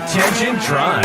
Attention Tribe.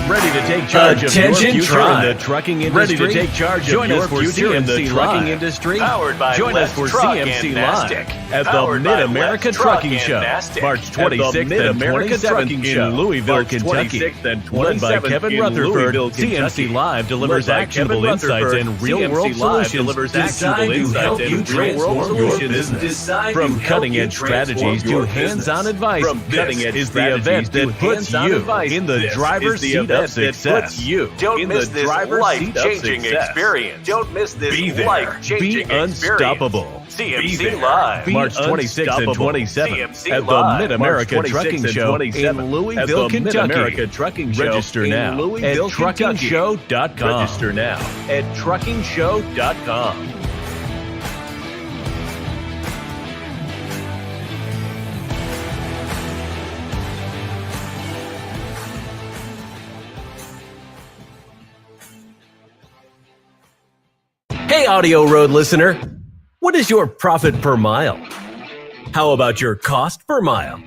Ready to take charge of your future Tribe. in the trucking industry? Ready to take charge Join of your us for future in the CMC trucking Live. industry? Powered by Join us for Let's Truck CMC and Live Nastic. at the Powered by Mid-America Let's Truck Trucking and Show, Nastic. March 26th and Mid-America 27th Trucking Show, in Louisville, March Kentucky. 26th and Led by 27th Kevin in Rutherford, Louisville, Kentucky. CMC Live delivers Led by actionable Kevin insights Rutherford, and real-world CMC Live solutions delivers designed actionable to insights help and you real-world transform your solutions business. designed From to help cutting-edge you transform strategies to your hands-on business. advice, From cutting-edge this is the event strategies to that puts hands-on you advice. in the This driver's is the seat of event that success. puts you Don't in miss the this driver's seat of life-changing success. experience. Don't miss this Be there. life-changing Be unstoppable. experience. Be CMC there. Live. Be March 26th and unstoppable. 27th CMC at the Live. Mid-America March 26th Trucking and Show 27th in Louisville, at the Kentucky. Mid-America Trucking Show Register in now Louisville, at Kentucky. truckingshow.com. Register now at truckingshow.com. Hey, Audio Road listener, what is your profit per mile? How about your cost per mile?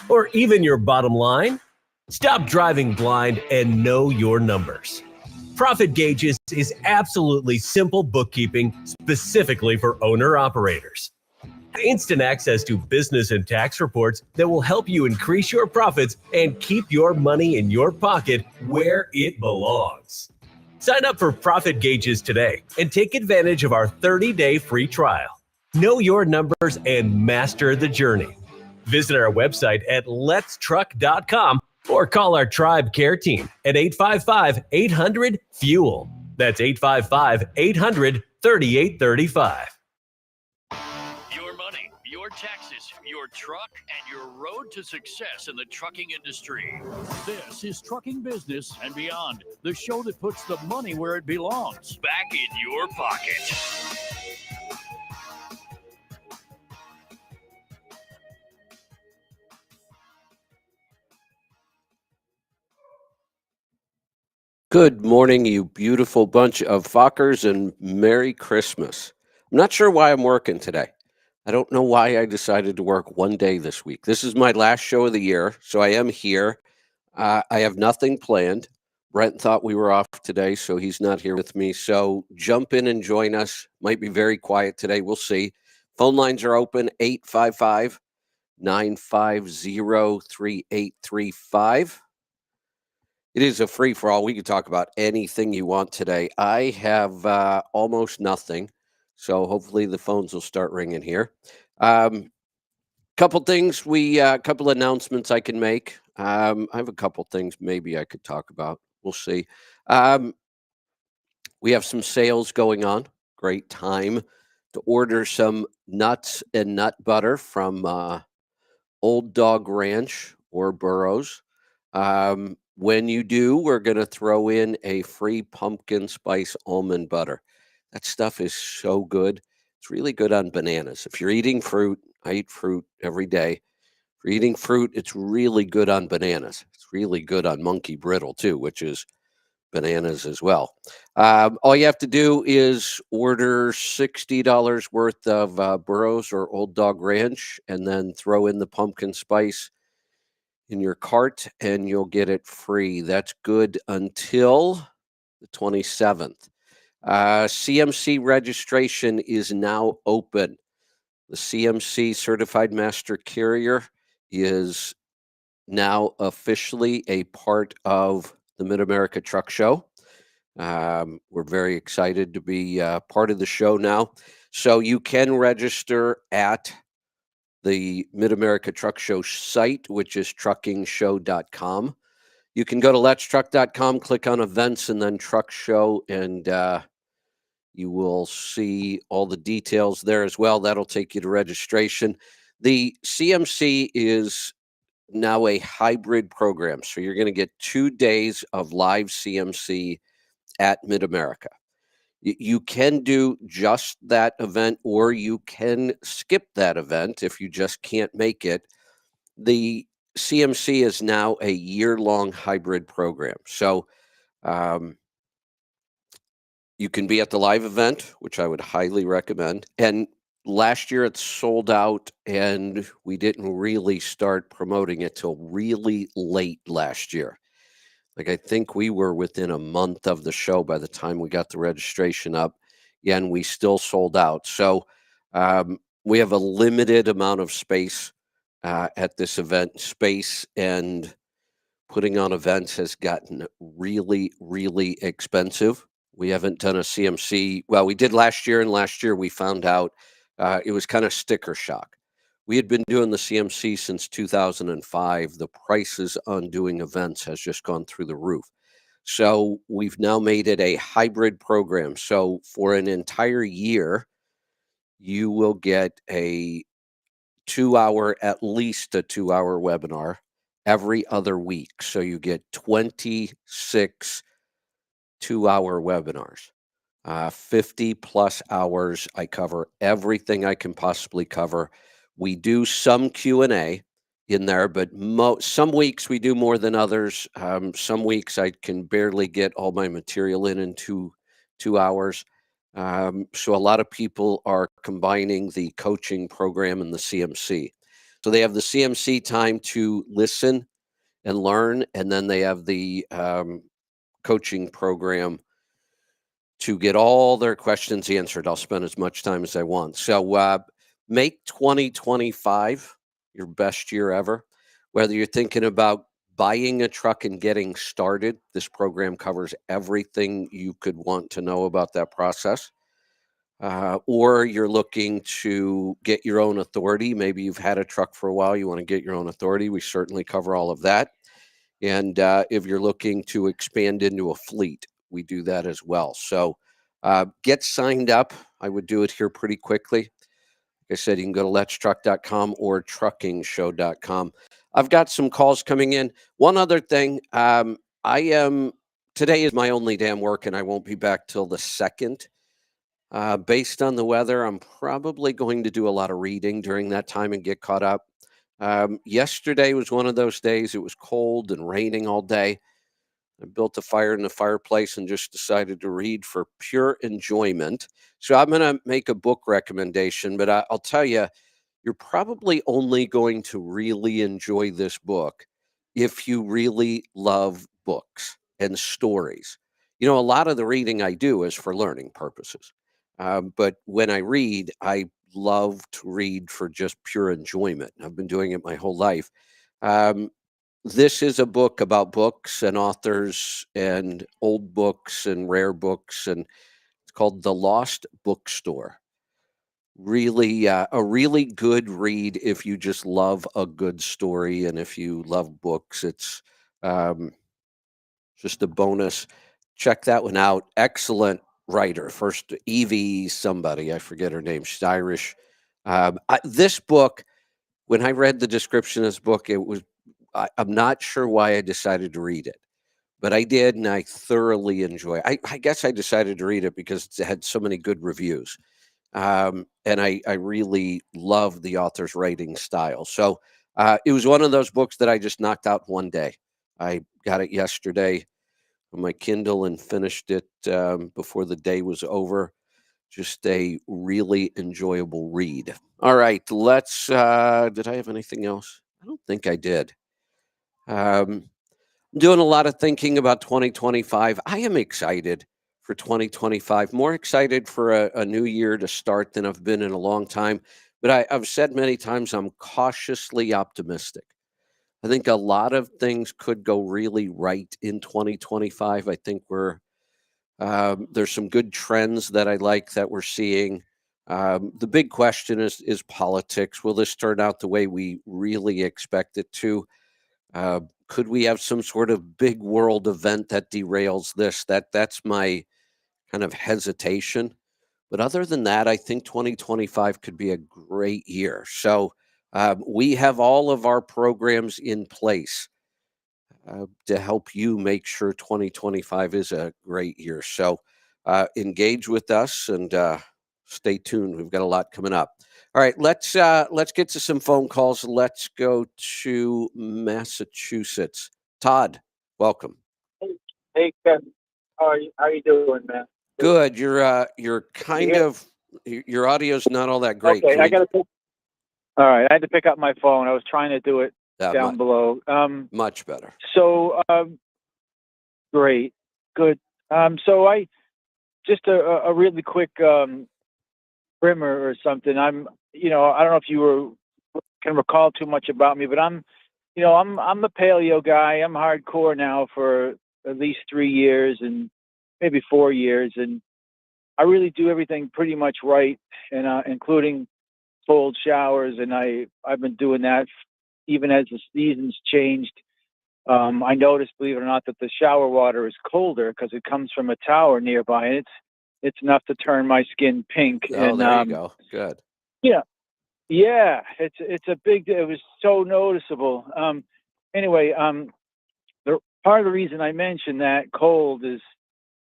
Or even your bottom line? Stop driving blind and know your numbers. Profit Gauges is absolutely simple bookkeeping specifically for owner-operators. Instant access to business and tax reports that will help you increase your profits and keep your money in your pocket where it belongs. Sign up for Profit Gauges today and take advantage of our 30-day free trial. Know your numbers and master the journey. Visit our website at letstruck.com or call our Tribe Care Team at 855-800-FUEL. That's 855-800-3835. Your money, your taxes, your truck, and your road to success in the trucking industry. This is Trucking Business and Beyond, the show that puts the money where it belongs, back in your pocket. Good morning, you beautiful bunch of fuckers, and Merry Christmas. I'm not sure why I'm working today. I don't know why I decided to work one day this week. This is my last show of the year, so I am here. I have nothing planned. Brent thought we were off today, so he's not here with me. So jump in and join us. Might be very quiet today. We'll see. Phone lines are open, 855-950-3835. It is a free-for-all. We can talk about anything you want today. I have almost nothing, so hopefully the phones will start ringing here. Couple things, couple announcements I can make. I have a couple things maybe I could talk about. We'll see. We have some sales going on. Great time to order some nuts and nut butter from Old Dog Ranch or Burroughs. When you do, we're going to throw in a free pumpkin spice almond butter. That stuff is so good. It's really good on bananas. If you're eating fruit, I eat fruit every day. If you're eating fruit, it's really good on bananas. It's really good on monkey brittle too, which is bananas as well. All you have to do is order $60 worth of Burroughs or Old Dog Ranch and then throw in the pumpkin spice in your cart and you'll get it free. That's good until the 27th. CMC registration is now open. The CMC Certified Master Carrier is now officially a part of the Mid-America Truck Show. We're very excited to be part of the show now. So you can register at the Mid-America Truck Show site, which is truckingshow.com. You can go to letstruck.com, click on events, and then truck show, and you will see all the details there as well. That'll take you to registration. The CMC is now a hybrid program, so you're going to get 2 days of live CMC at Mid-America. You can do just that event, or you can skip that event if you just can't make it. The CMC is now a year-long hybrid program. So you can be at the live event, which I would highly recommend. And last year it sold out, and we didn't really start promoting it till really late last year. Like, I think we were within a month of the show by the time we got the registration up, and we still sold out. So we have a limited amount of space at this event. Space and putting on events has gotten really, really expensive. We haven't done a CMC. Well, we did last year, and last year we found out it was kind of sticker shock. We had been doing the CMC since 2005. The prices on doing events has just gone through the roof. So we've now made it a hybrid program. So for an entire year, you will get a 2 hour, at least a 2 hour webinar every other week. So you get 26 2 hour webinars, 50 plus hours. I cover everything I can possibly cover. We do some Q&A in there, but some weeks we do more than others. Some weeks I can barely get all my material in 2 hours. So a lot of people are combining the coaching program and the CMC. So they have the CMC time to listen and learn, and then they have the coaching program to get all their questions answered. I'll spend as much time as I want. So make 2025 your best year ever. Whether you're thinking about buying a truck and getting started, this program covers everything you could want to know about that process. Or you're looking to get your own authority. Maybe you've had a truck for a while, you want to get your own authority. We certainly cover all of that. And if you're looking to expand into a fleet, we do that as well. So get signed up. I would do it here pretty quickly. Like I said, you can go to letstruck.com or truckingshow.com. I've got some calls coming in. One other thing, today is my only day I'm working. I won't be back till the 2nd. Based on the weather, I'm probably going to do a lot of reading during that time and get caught up. Yesterday was one of those days. It was cold and raining all day. I built a fire in the fireplace and just decided to read for pure enjoyment. So I'm going to make a book recommendation, but I'll tell you, you're probably only going to really enjoy this book if you really love books and stories. You know, a lot of the reading I do is for learning purposes. But when I read, I love to read for just pure enjoyment. I've been doing it my whole life. This is a book about books and authors and old books and rare books, and it's called The Lost Bookstore. Really, a really good read if you just love a good story, and if you love books, it's just a bonus. Check that one out. Excellent writer. First, Evie somebody, I forget her name. She's Irish. This book, when I read the description of this book, I'm not sure why I decided to read it, but I did, and I thoroughly enjoy it. I guess I decided to read it because it had so many good reviews. And I really love the author's writing style. So it was one of those books that I just knocked out one day. I got it yesterday on my Kindle and finished it before the day was over. Just a really enjoyable read. All right, let's. Did I have anything else? I don't think I did. I'm doing a lot of thinking about 2025. I am excited for 2025, more excited for a new year to start than I've been in a long time. But I've said many times I'm cautiously optimistic. I think a lot of things could go really right in 2025. I think there's some good trends that I like that we're seeing. The big question is politics. Will this turn out the way we really expect it to? Could we have some sort of big world event that derails this? That's my kind of hesitation. But other than that, I think 2025 could be a great year. So we have all of our programs in place to help you make sure 2025 is a great year. So engage with us and stay tuned. We've got a lot coming up. All right, let's get to some phone calls. Let's go to Massachusetts. Todd, welcome. Hey, Kevin. How you doing, man? Good. You're Can you kind hear? of Your audio's not all that great. Okay, Can I we? got to. All right, I had to pick up my phone. I was trying to do it down below. Much better. So great, good. So I just a really quick primer or something. I don't know if you can recall too much about me, but I'm a paleo guy. I'm hardcore now for at least 3 years and maybe 4 years, and I really do everything pretty much right, and including cold showers. And I've been doing that even as the seasons changed. I noticed, believe it or not, that the shower water is colder because it comes from a tower nearby, and it's enough to turn my skin pink. Oh, And there you go. Good. yeah, yeah, it's a big. It was so noticeable. Anyway, part of the reason I mentioned that cold is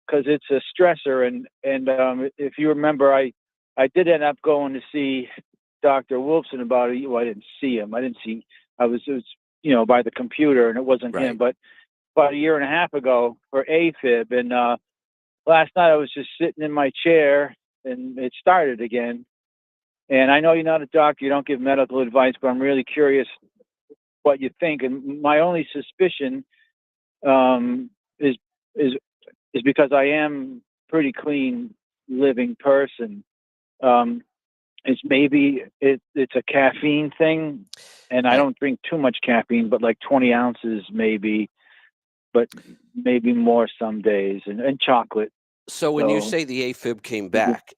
because it's a stressor, and if you remember, I did end up going to see Dr. Wolfson about it. Well, I didn't see him. I didn't see. It was by the computer, and it wasn't him. Right. But about a year and a half ago for AFib, and last night I was just sitting in my chair, and it started again. And I know you're not a doctor, you don't give medical advice, but I'm really curious what you think. And my only suspicion is is because I am pretty clean living person. It's maybe it's a caffeine thing, and I don't drink too much caffeine, but like 20 ounces maybe, but maybe more some days, and chocolate. So when you say the AFib came Mhm. back,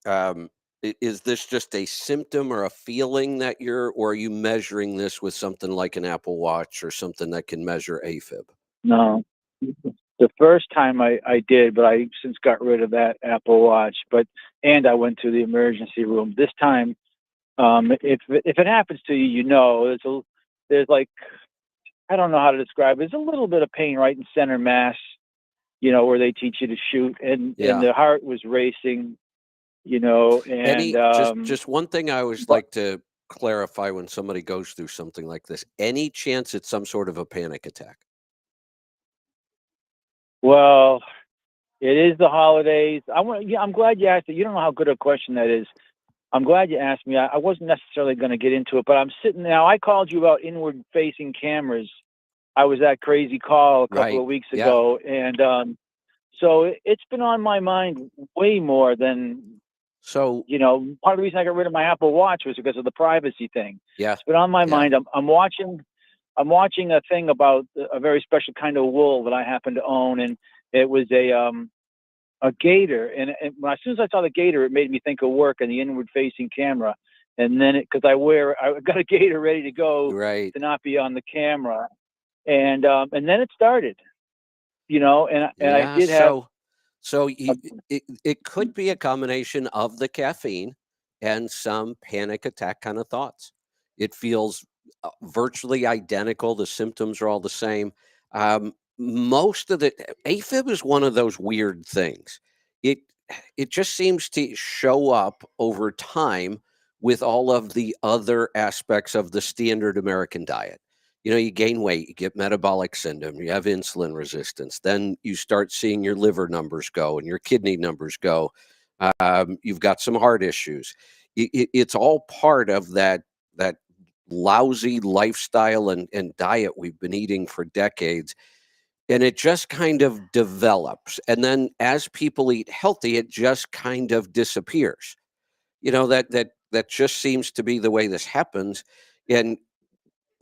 is this just a symptom or a feeling that or are you measuring this with something like an Apple Watch or something that can measure AFib? No, the first time I did, but I since got rid of that Apple Watch. And I went to the emergency room this time. If it happens to you, there's like, I don't know how to describe it. There's a little bit of pain right in center mass, where they teach you to shoot, and Yeah. the heart was racing, and Just one thing I always but like to clarify when somebody goes through something like this. Any chance it's some sort of a panic attack? well, it is the holidays. I'm glad you asked it. You don't know how good a question that is. I'm glad you asked me. I wasn't necessarily going to get into it, but I'm sitting now. I called you about inward facing cameras. I was at Crazy Call a couple Right. of weeks Yeah. ago, and so it's been on my mind way more than, So part of the reason I got rid of my Apple Watch was because of the privacy thing. yeah. It's been on my Yeah. mind. I'm watching a thing about a very special kind of wool that I happen to own, and it was a gator. And as soon as I saw the gator, it made me think of work and the inward facing camera. And then because I got a gator ready to go Right. to not be on the camera, and then it started, and I Yeah. did have. It could be a combination of the caffeine and some panic attack kind of thoughts. It feels virtually identical. The symptoms are all the same. Most of the AFib is one of those weird things. It it just seems to show up over time with all of the other aspects of the standard American diet. You gain weight, you get metabolic syndrome, you have insulin resistance, then you start seeing your liver numbers go and your kidney numbers go. You've got some heart issues. It's all part of that lousy lifestyle and diet we've been eating for decades. And it just kind of develops. And then as people eat healthy, it just kind of disappears. That just seems to be the way this happens. And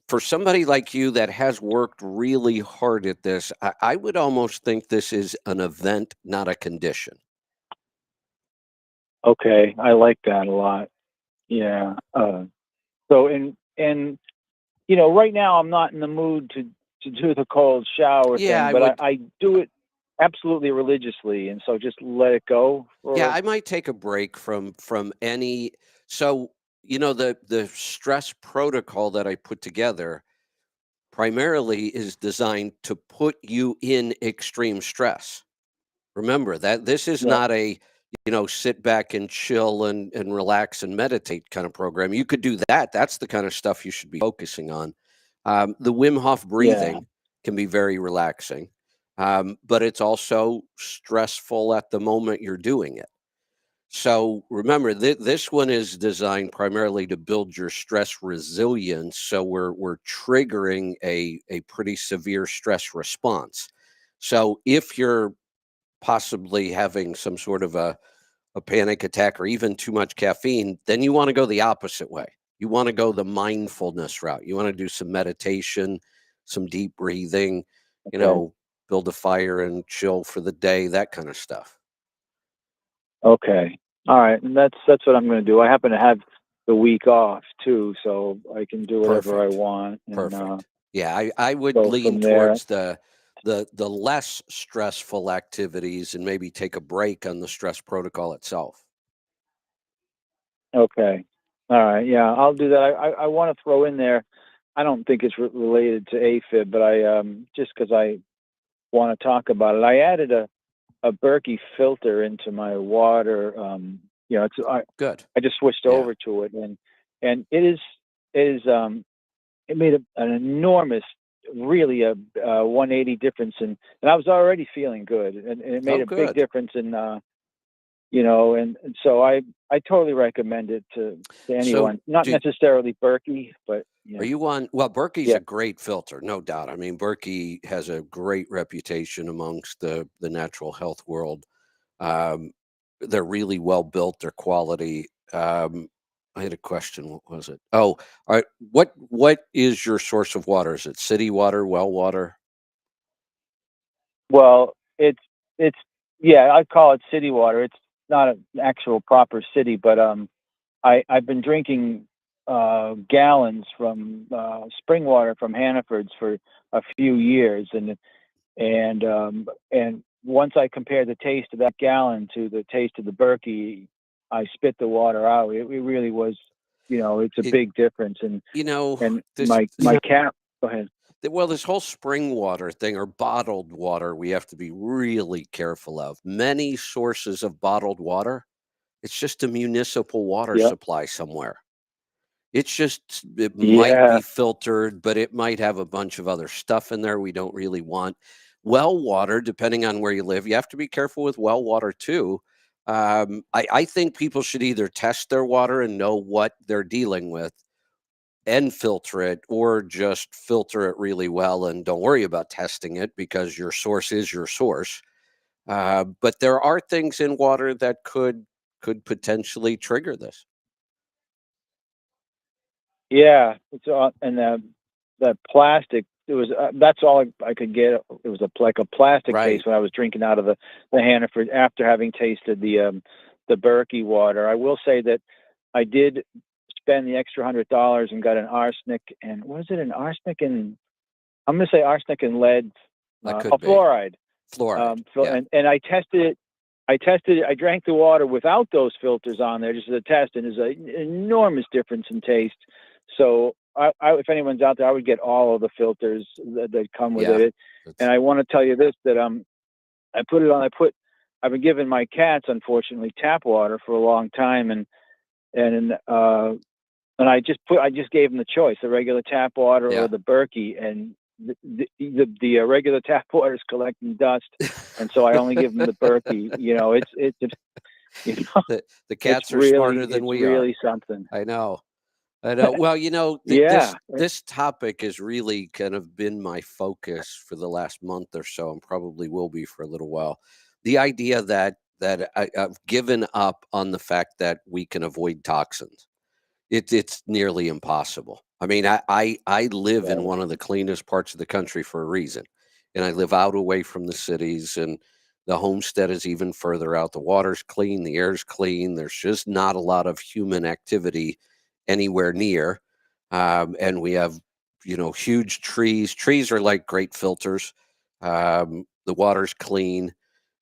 for somebody like you that has worked really hard at this, I would almost think this is an event, not a condition. Okay, I like that a lot. Yeah. So and right now I'm not in the mood to do the cold shower Yeah, thing, I but would. I do it absolutely religiously, and so just let it go Yeah, for. I might take a break from any. So the stress protocol that I put together primarily is designed to put you in extreme stress. Remember that this is Yeah. not a, sit back and chill and relax and meditate kind of program. You could do that. That's the kind of stuff you should be focusing on. The Wim Hof Yeah. breathing can be very relaxing, but it's also stressful at the moment you're doing it. So remember, this one is designed primarily to build your stress resilience. So we're triggering a pretty severe stress response. So if you're possibly having some sort of a panic attack or even too much caffeine, then you want to go the opposite way. You want to go the mindfulness route. You want to do some meditation, some deep breathing, you Okay. know, build a fire and chill for the day, that kind of stuff. Okay. All right. And that's what I'm going to do. I happen to have the week off too, so I can do whatever I Perfect. want and Perfect. Yeah, I would go lean from there. towards the less stressful activities and maybe take a break on the stress protocol itself. Okay. All right. Yeah, I'll do that. I want to throw in there. I don't think it's related to AFib, but I just because I want to talk about it. I added a Berkey filter into my water. It's Good. I just switched Yeah. over to it, and it is it made an enormous, really a 180 difference and I was already feeling good, and it made Oh, a big good. difference in and so I totally recommend it to So anyone, not do necessarily Berkey, but Are yeah, you on? Well, Berkey's yeah, a great filter, no doubt. I mean, Berkey has a great reputation amongst the natural health world. Um, they're really well built. They're quality. I had a question. What was it? Oh, all right. What is your source of water? Is it city water, well water? well, it's yeah, I call it city water. It's not an actual proper city, but I've been drinking gallons from spring water from Hannaford's for a few years, and once I compared the taste of that gallon to the taste of the Berkey, I spit the water out. It really was, it's a It, big difference. And you know, and this my cat. Go ahead. well, this whole spring water thing or bottled water, we have to be really careful of. Many sources of bottled water, it's just a municipal water Yeah. supply somewhere. It's just it might Yeah. be filtered, but it might have a bunch of other stuff in there we don't really want. Well water, depending on where you live, you have to be careful with well water too. I think people should either test their water and know what they're dealing with and filter it, or just filter it really well and don't worry about testing it because your source is your source. But there are things in water that could potentially trigger this. Yeah. It's and the plastic. It was that's all I could get. It was like a plastic case Right. when I was drinking out of the Hannaford after having tasted the Berkey water. I will say that I did spend the extra $100 and got an arsenic and was it an arsenic and I'm going to say arsenic and lead, That a could be fluoride. fluoride. So, Yeah. and I tested it. I tested it. I drank the water without those filters on there, just as a test, and there's an enormous difference in taste. So, if anyone's out there, I would get all of the filters that come with Yeah. it. And That's I want to tell you this that I put it on. I've been giving my cats, unfortunately, tap water for a long time, and and I just gave them the choice, the regular tap water or yeah. the Berkey, and the regular tap water is collecting dust, and so I only give them the Berkey. You know, The cats are smarter than it's we are. really something. I know. I know. Well, Yeah, this topic has really kind of been my focus for the last month or so, and probably will be for a little while. The idea that I've given up on the fact that we can avoid toxins. It's nearly impossible. I mean, I live in right. one of the cleanest parts of the country for a reason, and I live out away from the cities, and the homestead is even further out. The water's clean, the air's clean. There's just not a lot of human activity anywhere near, and we have huge trees. Trees are like great filters. The water's clean.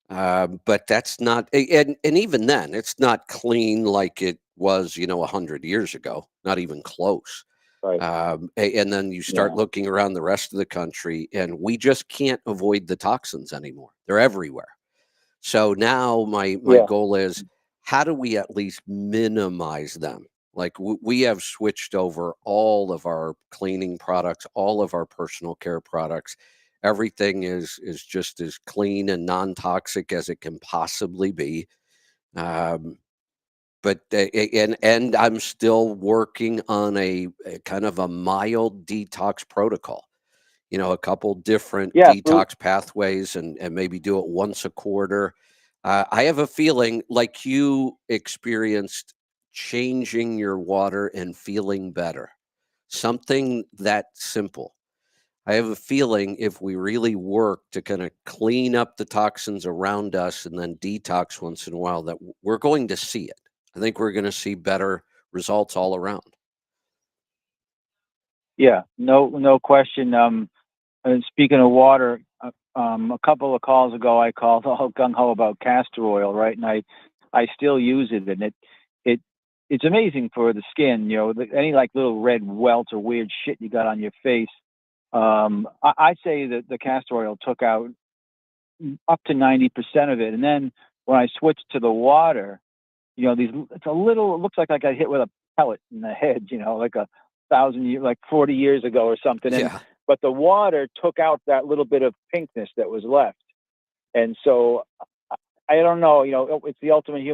But that's not, and even then, it's not clean like it was, 100 years ago. Not even close. Right. And then you start Yeah. looking around the rest of the country, and we just can't avoid the toxins anymore. They're everywhere. So now my Yeah. goal is, how do we at least minimize them? Like we have switched over all of our cleaning products, all of our personal care products. Everything is just as clean and non-toxic as it can possibly be. Um, but and I'm still working on a kind of a mild detox protocol. A couple different Yeah, fruit. detox pathways, and maybe do it once a quarter. I have a feeling like you experienced changing your water and feeling better. Something that simple. I have a feeling if we really work to kind of clean up the toxins around us and then detox once in a while, that we're going to see it. I think we're going to see better results all around. Yeah, no question. And speaking of water, a couple of calls ago, I called all gung ho about castor oil, right? And I still use it, and it it's amazing for the skin. Any like little red welts or weird shit you got on your face. I say that the castor oil took out up to 90% of it, and then when I switched to the water, it's a little. It looks like I got hit with a pellet in the head. Like 1,000 years, like 40 years ago or something. And Yeah. but the water took out that little bit of pinkness that was left. And so I don't know. It's the ultimate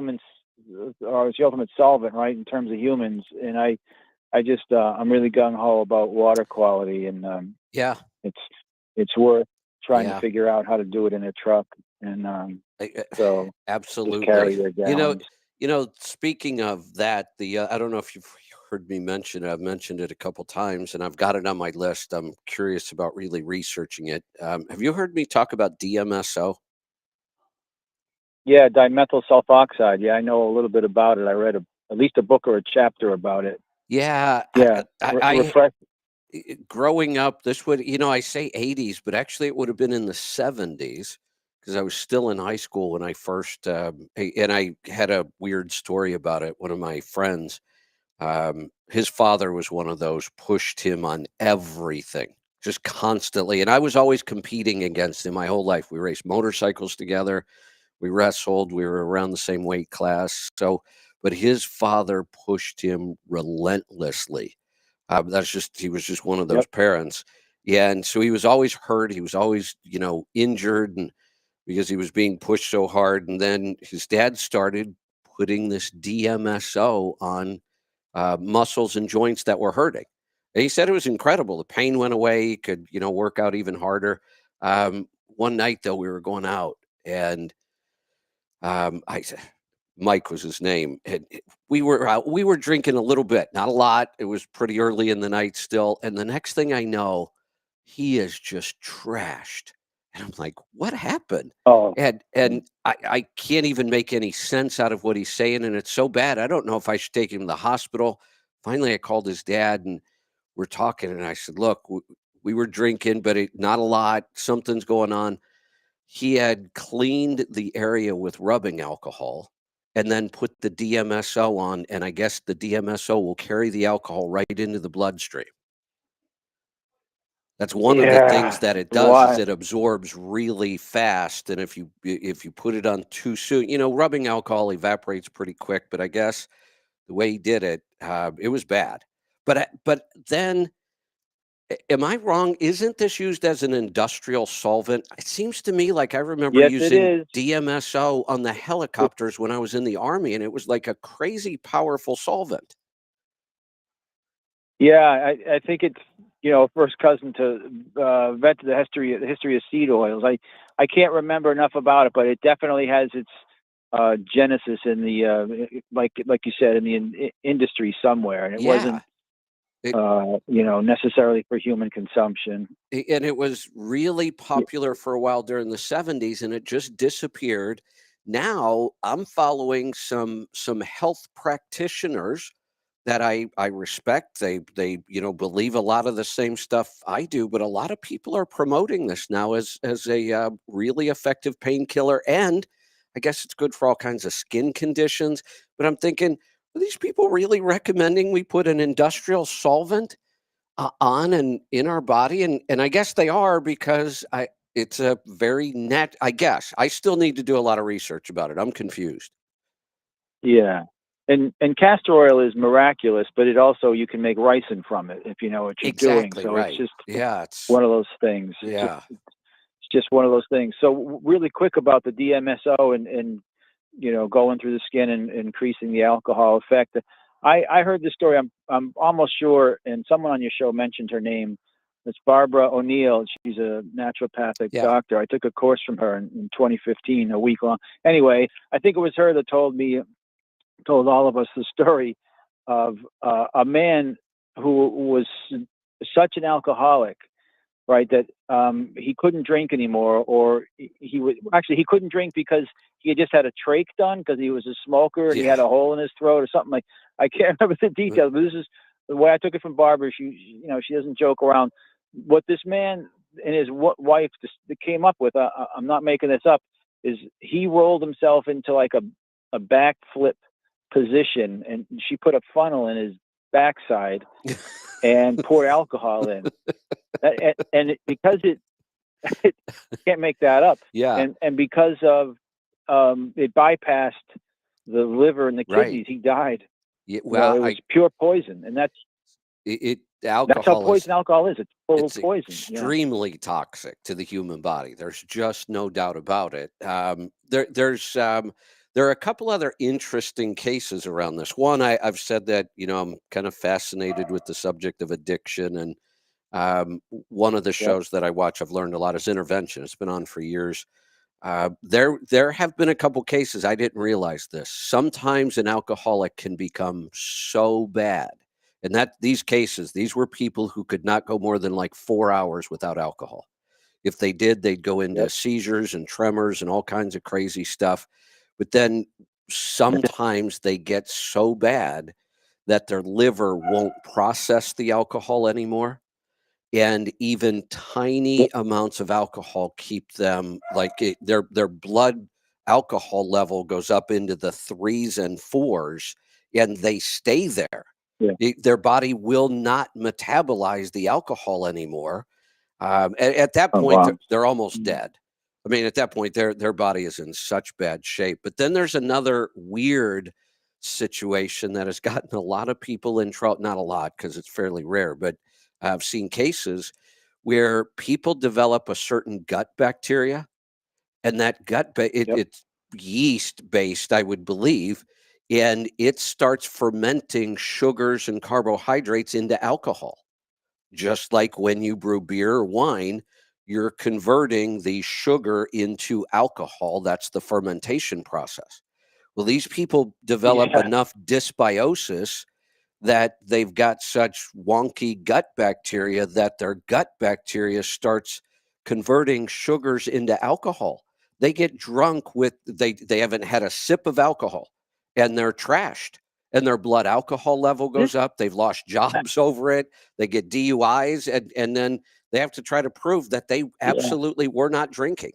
or it's the ultimate solvent, right? In terms of humans. And I just I'm really gung ho about water quality, and Yeah. it's it's worth trying to Yeah. figure out how to do it in a truck. And so just carry Absolutely. their You know, gallons. speaking of that, I don't know if you've heard me mention it. I've mentioned it a couple times, and I've got it on my list. I'm curious about really researching it. Have you heard me talk about DMSO? Yeah, dimethyl sulfoxide. Yeah, I know a little bit about it. I read at least a book or a chapter about it. Yeah, Yeah, refresh. growing up, this would, I say 80s, but actually it would have been in the 70s because I was still in high school when I first, and I had a weird story about it. One of my friends, his father was one of those, pushed him on everything, just constantly. And I was always competing against him my whole life. We raced motorcycles together, we wrestled, we were around the same weight class. So, but his father pushed him relentlessly. He was just one of those Yep. parents. Yeah. And so he was always hurt. He was always, injured, and because he was being pushed so hard. And then his dad started putting this DMSO on muscles and joints that were hurting. And he said it was incredible. The pain went away. He could, work out even harder. One night, though, we were going out, and I Mike was his name, and we were out. We were drinking a little bit, not a lot. It was pretty early in the night still, and the next thing I know, he is just trashed, and I'm like, "What happened?" Oh, And I can't even make any sense out of what he's saying, and it's so bad. I don't know if I should take him to the hospital. Finally, I called his dad, and we're talking, and I said, "Look, we were drinking, but not a lot. Something's going on." He had cleaned the area with rubbing alcohol and then put the DMSO on, and I guess the DMSO will carry the alcohol right into the bloodstream. That's one of the things yeah. that it does, is Why? it absorbs really fast, and if you put it on too soon, rubbing alcohol evaporates pretty quick, but I guess the way he did it, it was bad. But then, am I wrong? Isn't this used as an industrial solvent? It seems to me like I remember Yes, it using is. DMSO on the helicopters when I was in the Army, and it was like a crazy powerful solvent. Yeah, I think it's first cousin to vet to the history of seed oils. I can't remember enough about it, but it definitely has its genesis in the like you said, in the industry somewhere, and it Yeah. wasn't It, necessarily for human consumption. and it was really Y- popular for a while during the 70s, and it just disappeared. Now I'm following some health practitioners that I respect. They believe a lot of the same stuff I do, but a lot of people are promoting this now as a really effective painkiller, and I guess it's good for all kinds of skin conditions. But I'm thinking, are these people really recommending we put an industrial solvent on and in our body? And I guess they are, because it's a very net. I guess I still need to do a lot of research about it. I'm confused. Yeah, and castor oil is miraculous, but it also you can make ricin from it if you know what you're doing. Exactly So it's right. just Yeah, it's one of those things. yeah. It's just one of those things. So really quick about the DMSO and going through the skin and increasing the alcohol effect. I heard this story. I'm almost sure, and someone on your show mentioned her name. It's Barbara O'Neill. She's a naturopathic doctor. I took a course from her in 2015, a week long. Anyway, I think it was her that told all of us the story of a man who was such an alcoholic, right, that he couldn't drink anymore, or he couldn't drink because he had just had a trach done because he was a smoker and he had a hole in his throat or something. Like, I can't remember the details, but this is the way I took it from Barbara. She doesn't joke around. What this man and his wife came up with, I'm not making this up, is he rolled himself into like a backflip position, and she put a funnel in his backside and poured alcohol in. And because it can't make that up. Yeah. And because of it bypassed the liver and the kidneys, he died. Yeah, well, it was pure poison, and that's how poison alcohol is. It's full of poison. Extremely toxic to the human body. There's just no doubt about it. There are a couple other interesting cases around this. One, I've said that I'm kind of fascinated with the subject of addiction, and one of the shows that I watch, I've learned a lot, is Intervention. It's been on for years. There have been a couple cases. I didn't realize this. Sometimes an alcoholic can become so bad, and that these were people who could not go more than like 4 hours without alcohol. If they did, they'd go into seizures and tremors and all kinds of crazy stuff. But then sometimes they get so bad that their liver won't process the alcohol anymore. And even tiny amounts of alcohol keep them their blood alcohol level goes up into the 3s and 4s, and they stay there. Their body will not metabolize the alcohol anymore. At that point, they're almost dead. I mean, at that point, their body is in such bad shape. But then there's another weird situation that has gotten a lot of people in trouble. Not a lot, because it's fairly rare, but I've seen cases where people develop a certain gut bacteria, and that it's yeast based, I would believe, and it starts fermenting sugars and carbohydrates into alcohol. Just like when you brew beer or wine, you're converting the sugar into alcohol. That's the fermentation process. Well, these people develop enough dysbiosis that they've got such wonky gut bacteria that their gut bacteria starts converting sugars into alcohol. They get drunk they haven't had a sip of alcohol, and they're trashed, and their blood alcohol level goes up. They've lost jobs over it. They get DUIs, and then they have to try to prove that they absolutely were not drinking.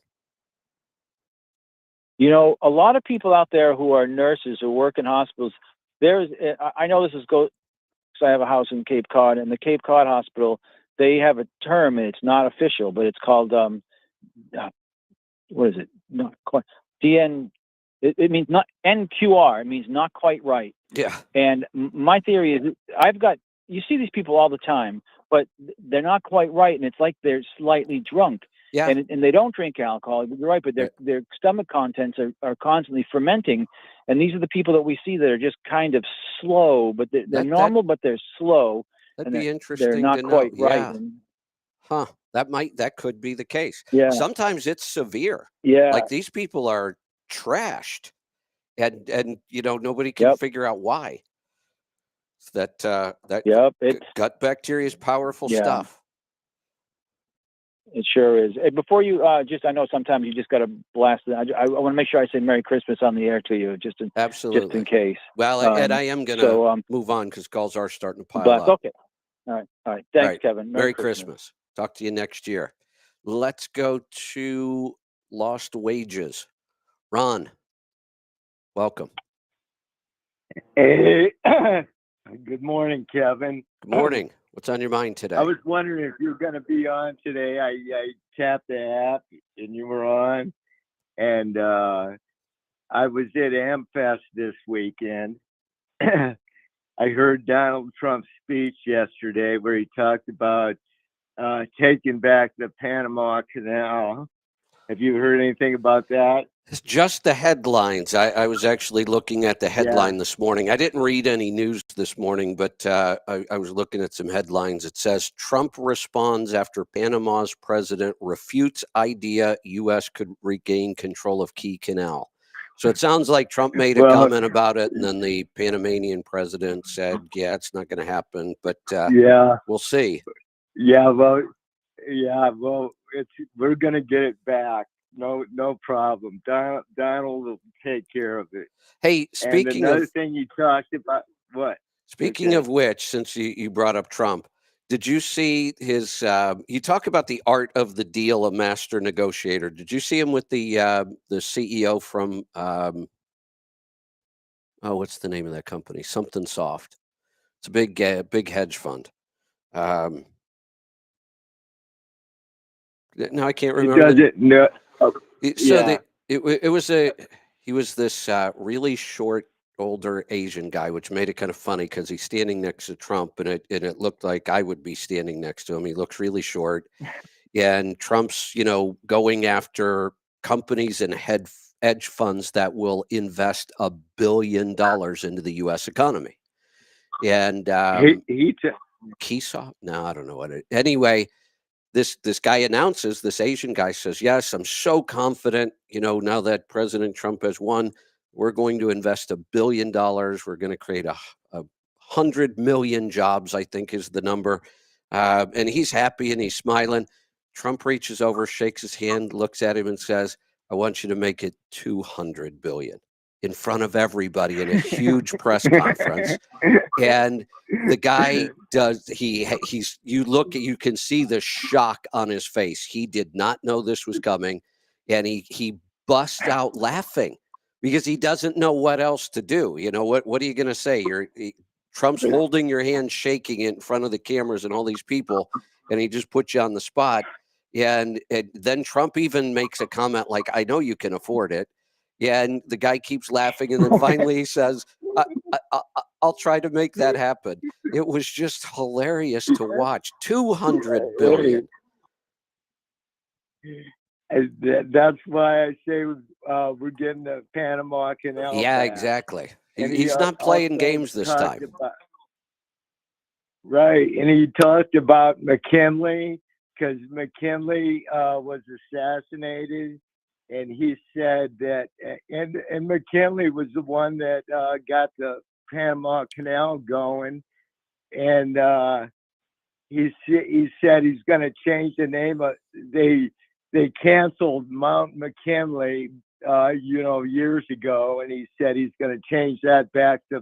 A lot of people out there who are nurses who work in hospitals, I know this is because I have a house in Cape Cod, and the Cape Cod Hospital, they have a term, and it's not official, but it's called what is it? Not quite DN. It means not NQR. It means not quite right. Yeah. And my theory is, you see these people all the time, but they're not quite right, and it's like they're slightly drunk. Yeah. And they don't drink alcohol. You're right, but their stomach contents are constantly fermenting. And these are the people that we see that are just kind of slow, but they're normal, but they're slow. That'd be interesting. They're not to quite know. right. Yeah. That could be the case. Yeah. Sometimes it's severe. Yeah. Like these people are trashed, and nobody can figure out why. That gut bacteria is powerful stuff. It sure is. Hey, before you I know sometimes you just got to blast it. I want to make sure I say Merry Christmas on the air to you, Absolutely, just in case. Well, and I am going to move on because calls are starting to pile up. Okay. All right. Thanks, Kevin. Merry Christmas. Talk to you next year. Let's go to Lost Wages. Ron, welcome. Hey, good morning, Kevin. Good morning. What's on your mind today? I was wondering if you were going to be on today. I tapped the app and you were on, and I was at AmFest this weekend. I heard Donald Trump's speech yesterday where he talked about taking back the Panama Canal, Have you heard anything about that? It's just the headlines. I was actually looking at the Yeah. headline this morning. I didn't read any news this morning, but I was looking at some headlines. It says Trump responds after Panama's president refutes idea U.S. could regain control of Key Canal. So it sounds like Trump made a Well, comment about it, and then the Panamanian president said, yeah, it's not going to happen, but yeah, we'll see. yeah, well, we're gonna get it back. No problem. Donald will take care of it. Hey, And speaking another of thing you talked about, what? Speaking Okay. of which, since you brought up Trump, did you see his? You talk about the art of the deal, a master negotiator. Did you see him with the CEO from? What's the name of that company? Something Soft. It's a big hedge fund. Um, no, I can't It remember doesn't. No. So Yeah. it was he was this really short older Asian guy, which made it kind of funny because he's standing next to Trump, and it looked like I would be standing next to him. He looks really short, and Trump's going after companies and hedge funds that will invest $1 billion into the U.S. economy. And He Keyshaw, no, I don't know what it. Anyway, this guy announces, this Asian guy says, yes, I'm so confident, now that President Trump has won, we're going to invest $1 billion. We're going to create a 100 million jobs, I think is the number. And he's happy and he's smiling. Trump reaches over, shakes his hand, looks at him and says, I want you to make it 200 billion in front of everybody in a huge press conference. And the guy you can see the shock on his face. He did not know this was coming, and he busts out laughing because he doesn't know what else to do. What are you going to say? Trump's holding your hand, shaking it in front of the cameras and all these people, and he just puts you on the spot. And then Trump even makes a comment like, I know you can afford it. Yeah, and the guy keeps laughing, and then finally he says, I'll try to make that happen. It was just hilarious to watch. 200 billion. That's why I say we're getting the Panama Canal Yeah, back. exactly. And He's not playing also games this talked time. Right, and he talked about McKinley because McKinley was assassinated, and he said that, and McKinley was the one that got the Panama Canal going, and he said he's going to change the name of they canceled Mount McKinley years ago, and he said he's going to change that back to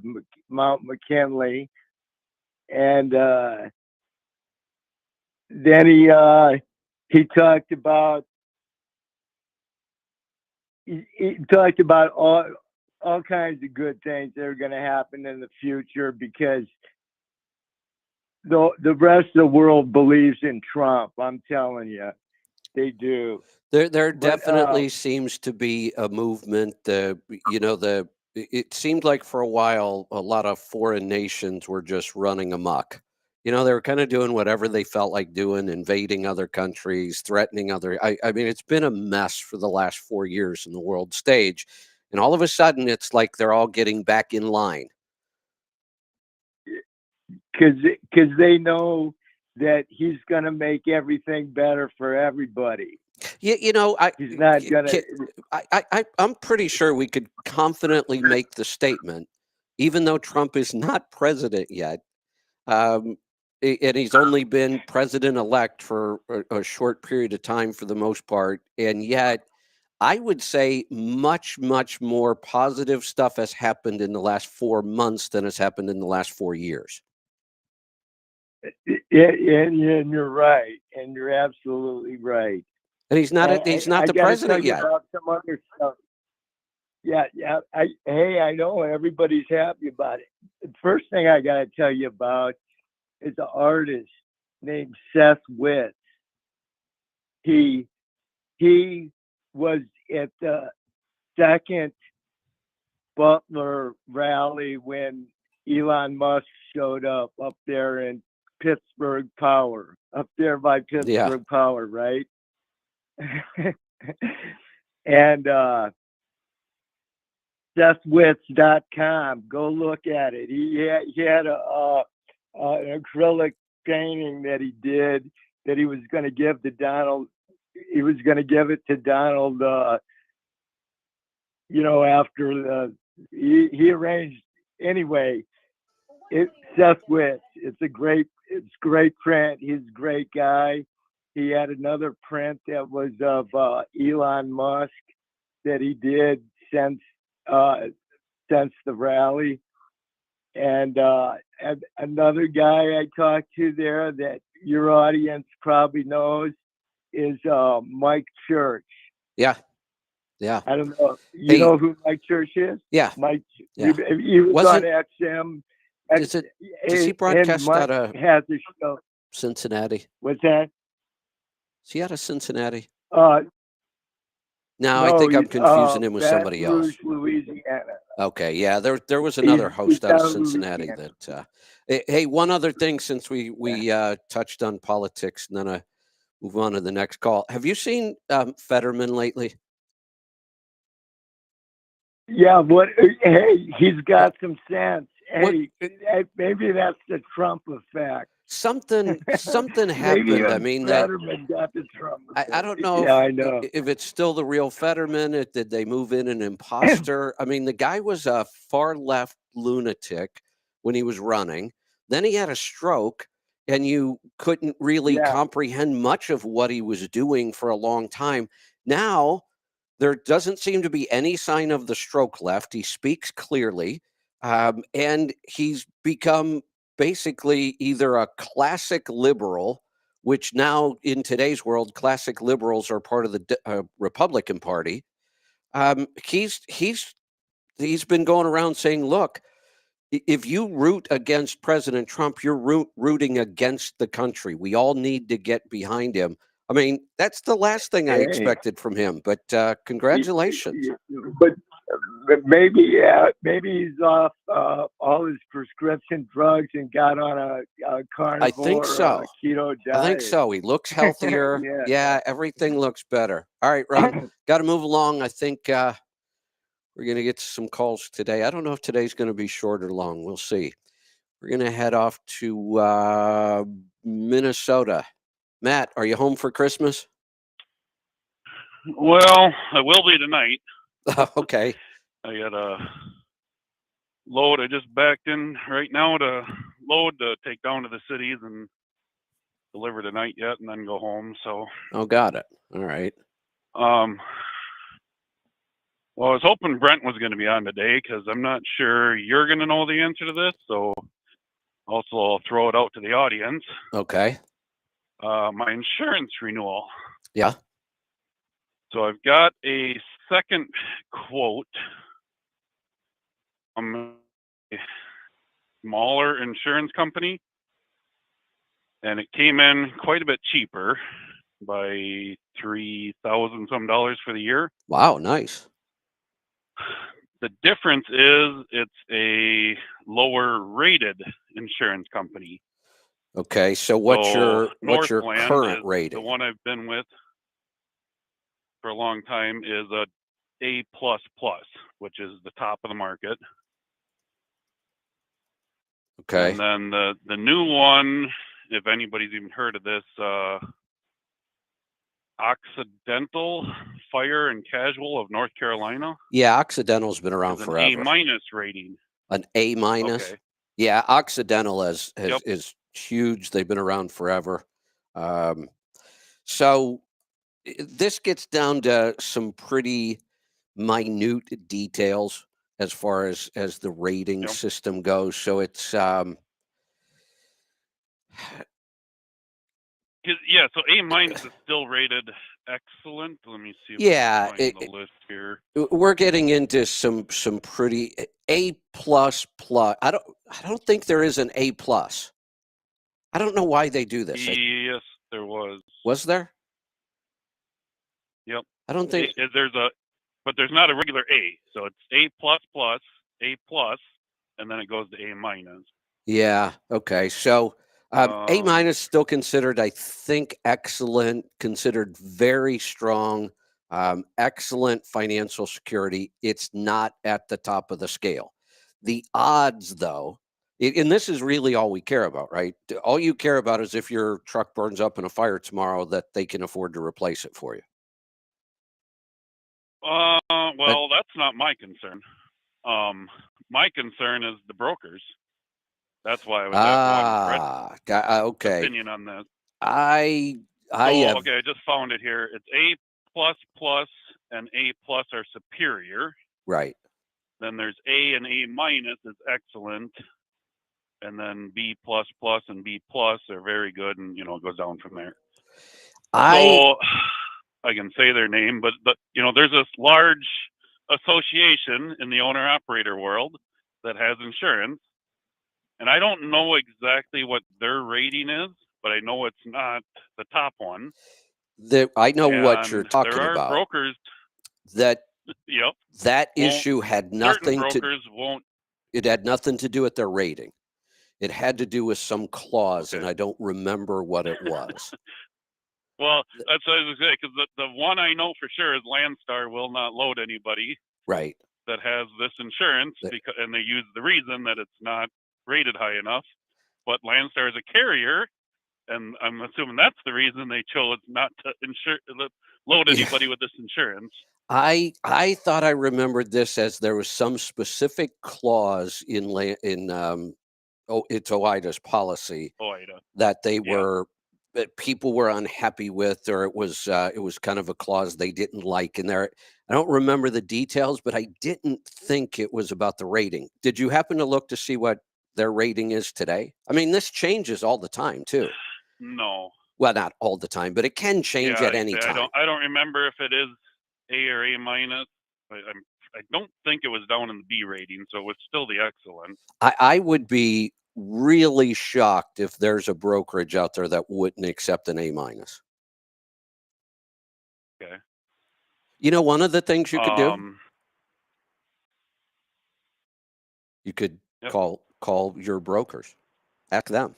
Mount McKinley. And then he talked about all kinds of good things that are going to happen in the future because the rest of the world believes in Trump. I'm telling you, they do. There definitely seems to be a movement. It seemed like for a while a lot of foreign nations were just running amok. They were kind of doing whatever they felt like doing, invading other countries, threatening other. I mean, it's been a mess for the last 4 years in the world stage, and all of a sudden, it's like they're all getting back in line. Because they know that he's going to make everything better for everybody. He's not going to. I'm pretty sure we could confidently make the statement, even though Trump is not president yet, and he's only been president-elect for a short period of time for the most part, and yet I would say much, much more positive stuff has happened in the last 4 months than has happened in the last 4 years. And you're right, and you're absolutely right. And he's not the president yet. About some other stuff. Yeah. I know everybody's happy about it. The first thing I got to tell you about is an artist named Seth Witz. He was at the second Butler rally when Elon Musk showed up there in Pittsburgh Power, up there by Pittsburgh Power, right? And SethWitz.com. Go look at it. He had an acrylic painting that he did that he was going to give to Donald. He was going to give it to Donald, after he arranged. Anyway, Seth Witz. It's great print. He's a great guy. He had another print that was of Elon Musk that he did since the rally. And another guy I talked to there that your audience probably knows is Mike Church. Yeah. Yeah. I don't know. You know who Mike Church is? Yeah. Mike. Yeah. He was on XM. Does he broadcast out of has a show. Cincinnati? What's that? Is he out of Cincinnati? No, I think I'm confusing him with somebody else. Louisiana. Okay, yeah, there was another host out of Cincinnati Louisiana. that. Hey, one other thing since we touched on politics, and then I move on to the next call. Have you seen Fetterman lately? Yeah, hey, he's got some sense. Hey, maybe that's the Trump effect. Something happened. I mean, Fetterman got the Trump effect. I don't know. Yeah, I know. If it's still the real Fetterman. Did they move in an imposter? I mean, the guy was a far left lunatic when he was running. Then he had a stroke, and you couldn't really comprehend much of what he was doing for a long time. Now, there doesn't seem to be any sign of the stroke left. He speaks clearly, and he's become basically either a classic liberal, which now in today's world, classic liberals are part of the Republican Party. He's been going around saying, look, if you root against President Trump, you're rooting against the country. We all need to get behind him. I mean, that's the last thing I expected from him, but congratulations. But maybe he's off all his prescription drugs and got on a carnivore. I think so. Keto diet. I think so. He looks healthier. Yeah, everything looks better. All right, Ron, got to move along. I think we're going to get to some calls today. I don't know if today's going to be short or long. We'll see. We're going to head off to Minnesota. Matt, are you home for Christmas? Well, I will be tonight. Okay. I got a load. I just backed in right now to load to take down to the cities and deliver tonight yet, and then go home. So. Oh, got it. All right. Well, I was hoping Brent was going to be on today because I'm not sure you're going to know the answer to this. So, also I'll throw it out to the audience. Okay. My insurance renewal. Yeah. So I've got a second quote from a smaller insurance company, and it came in quite a bit cheaper by $3,000 some for the year. Wow, nice. The difference is it's a lower rated insurance company. Okay, so what's your Northland current rating? The one I've been with for a long time is a A++, which is the top of the market. Okay. And then the new one, if anybody's even heard of this, Occidental Fire and Casual of North Carolina. Yeah, Occidental's been around forever. An A- rating. An A-? Okay. Yeah, Occidental is huge. They've been around forever. So this gets down to some pretty minute details as far as the rating system goes. So it's so A- is still rated excellent. Let me see if I can find the list here. We're getting into some pretty A++. I don't think there is an A+. I don't know why they do this. Yes, there was. Was there? Yep. I don't think but there's not a regular A. So it's A++, A+, and then it goes to A-. Yeah. Okay. So A- still considered, I think, excellent, considered very strong, Excellent financial security. It's not at the top of the scale. The odds, though, and this is really all we care about, right? All you care about is if your truck burns up in a fire tomorrow, that they can afford to replace it for you. Well, that's not my concern. My concern is the brokers. That's why I was wanting Fred's Okay. opinion on this. I Okay, I just found it here. It's A plus plus and A plus are superior. right. Then there's A and A minus is excellent. And then B plus plus and B plus are very good, and it goes down from there. So I can say their name, but there's this large association in the owner operator world that has insurance, and I don't know exactly what their rating is, but I know it's not the top one. I know what you're And talking there are about. brokers That Yep. that issue had Certain nothing to. brokers won't. It had nothing to do with their rating. It had to do with some clause, and Okay. I don't remember what it was. Well, that's what I was going to say, because the one I know for sure is Landstar will not load anybody Right. that has this insurance, and they use the reason that it's not rated high enough. But Landstar is a carrier, and I'm assuming that's the reason they chose not to load anybody with this insurance. I thought I remembered this as there was some specific clause in it's OIDA's policy OIDA. that that people were unhappy with, or it was kind of a clause they didn't like in there. I don't remember the details, but I didn't think it was about the rating. Did you happen to look to see what their rating is today? I mean, this changes all the time too. No. Well, not all the time, but it can change at any time. I don't remember if it is A or A minus. I don't think it was down in the B rating, so it was still the excellent. I would be really shocked if there's a brokerage out there that wouldn't accept an A minus. Okay. One of the things you could do, you could call your brokers, ask them.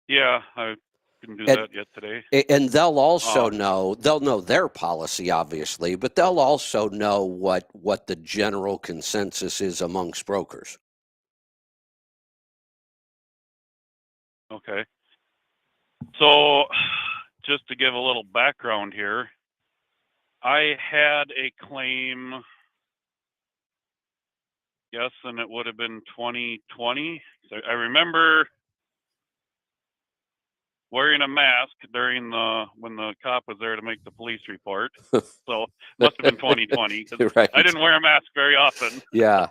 Yeah, I didn't do that yet today. And they'll also they'll know their policy, obviously, but they'll also know what the general consensus is amongst brokers. Okay. So just to give a little background here, I had a claim, and it would have been 2020. So I remember wearing a mask when the cop was there to make the police report. So must have been 2020, because right. I didn't wear a mask very often. Yeah.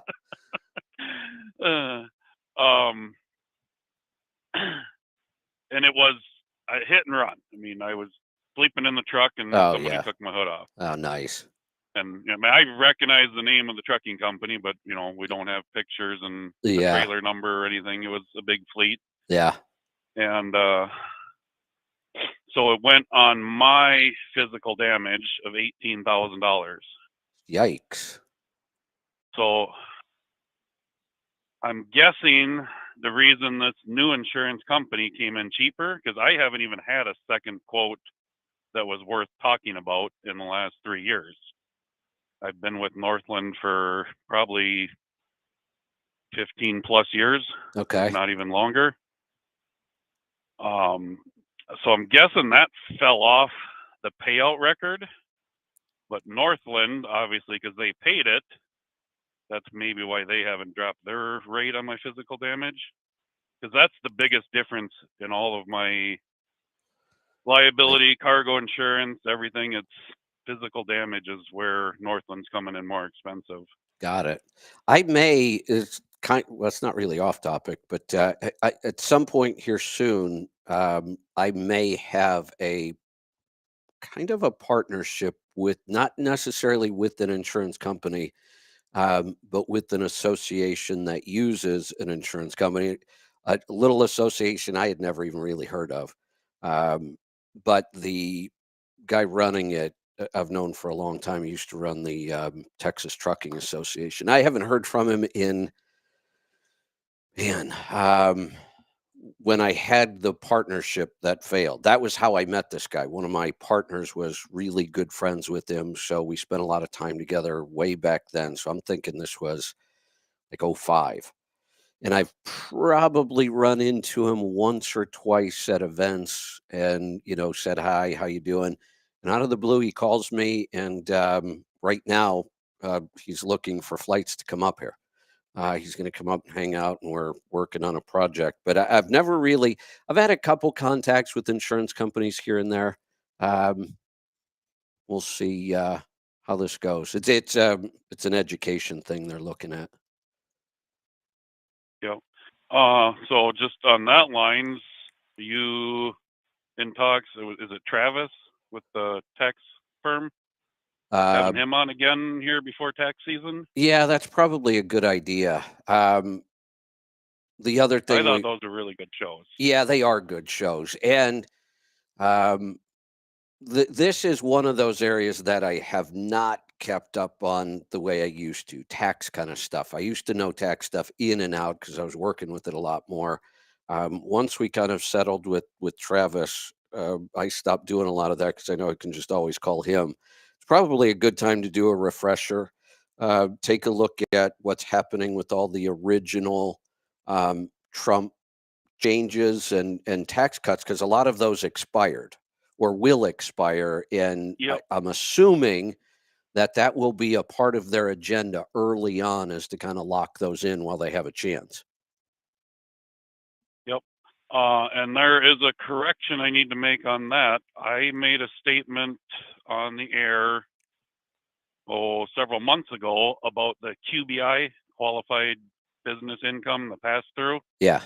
And it was a hit and run. I mean, I was sleeping in the truck and somebody took my hood off. Oh, nice. And I recognize the name of the trucking company, but we don't have pictures and the trailer number or anything. It was a big fleet. Yeah. And so it went on my physical damage of $18,000. Yikes. So I'm guessing the reason this new insurance company came in cheaper, because I haven't even had a second quote that was worth talking about in the last 3 years. I've been with Northland for probably 15 plus years. Okay. Not even longer. So I'm guessing that fell off the payout record, but Northland, obviously, because they paid it, that's maybe why they haven't dropped their rate on my physical damage. Because that's the biggest difference in all of my liability, cargo insurance, everything. It's physical damage is where Northland's coming in more expensive. Got it. Well, it's not really off topic, but at some point here soon, I may have a kind of a partnership with, not necessarily with an insurance company, but with an association that uses an insurance company, a little association I had never even really heard of. But the guy running it, I've known for a long time. He used to run the Texas Trucking Association. I haven't heard from him in, when I had the partnership that failed. That was how I met this guy. One of my partners was really good friends with him, so we spent a lot of time together way back then. So I'm thinking this was like '05. And I've probably run into him once or twice at events and, said, "Hi, how you doing?" And out of the blue, he calls me, and right now, he's looking for flights to come up here. He's going to come up and hang out, and we're working on a project. But I've never really. I've had a couple contacts with insurance companies here and there. Um, we'll see how this goes. It's an education thing they're looking at. Yep. So just on that lines, you in talks? Is it Travis with the tax firm? Having him on again here before tax season? Yeah, that's probably a good idea. The other I thing thought those were really good shows. yeah, they are good shows, and um, this is one of those areas that I have not kept up on the way I used to. Tax kind of stuff. I used to know tax stuff in and out because I was working with it a lot more. Once we kind of settled with Travis, I stopped doing a lot of that because I know I can just always call him. It's probably a good time to do a refresher. Take a look at what's happening with all the original Trump changes and tax cuts, because a lot of those expired or will expire, and Yep. I'm assuming that will be a part of their agenda early on, is to kind of lock those in while they have a chance. Yep. And there is a correction I need to make on that. I made a statement on the air several months ago about the QBI, qualified business income, the pass through, Yeah.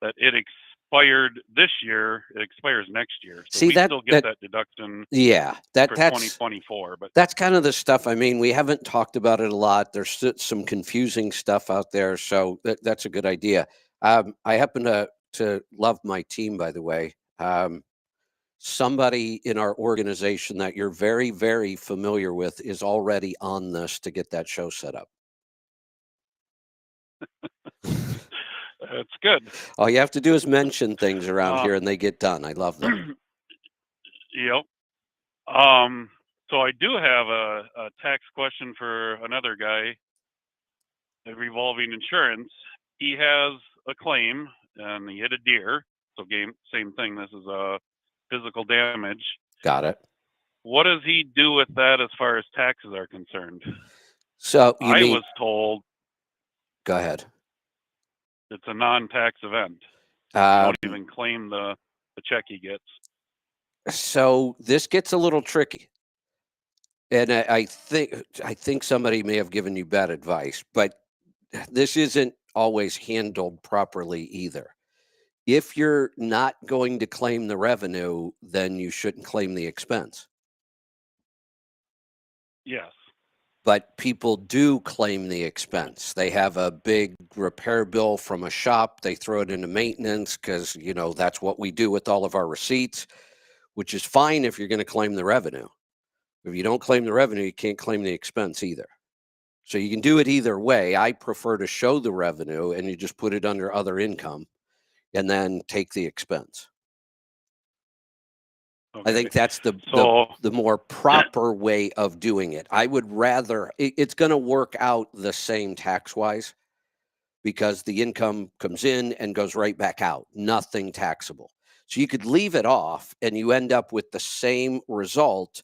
that it expired this year. It expires next year. So See, we still get that deduction yeah, for that's 2024. But that's kind of the stuff. I mean, we haven't talked about it a lot. There's some confusing stuff out there, so that's a good idea. I happen to love my team, by the way. Somebody in our organization that you're very, very familiar with is already on this to get that show set up. it's good. All you have to do is mention things around here and they get done. I love that. Yep. So I do have a tax question for another guy, revolving insurance. He has a claim and he hit a deer. So same thing. This is a physical damage. Got it. What does he do with that as far as taxes are concerned? So I was told go ahead. it's a non-tax event. You don't even claim the check he gets. So this gets a little tricky. And I think somebody may have given you bad advice, but this isn't always handled properly either. If you're not going to claim the revenue, then you shouldn't claim the expense. Yes. But people do claim the expense. They have a big repair bill from a shop. They throw it into maintenance because, that's what we do with all of our receipts, which is fine if you're going to claim the revenue. If you don't claim the revenue, you can't claim the expense either. So you can do it either way. I prefer to show the revenue and you just put it under other income and then take the expense. Okay. I think that's the more proper way of doing it. I would rather, it's going to work out the same tax-wise because the income comes in and goes right back out, nothing taxable. So you could leave it off and you end up with the same result,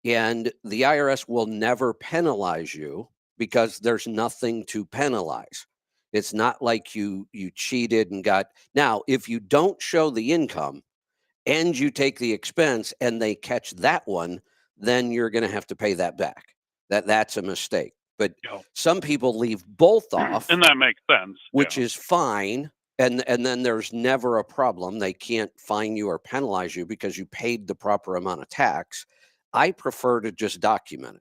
and the IRS will never penalize you because there's nothing to penalize. It's not like you cheated and got. Now, if you don't show the income and you take the expense and they catch that one, then you're going to have to pay that back. That's a mistake. But some people leave both off, and that makes sense, which is fine. And then there's never a problem. They can't fine you or penalize you because you paid the proper amount of tax. I prefer to just document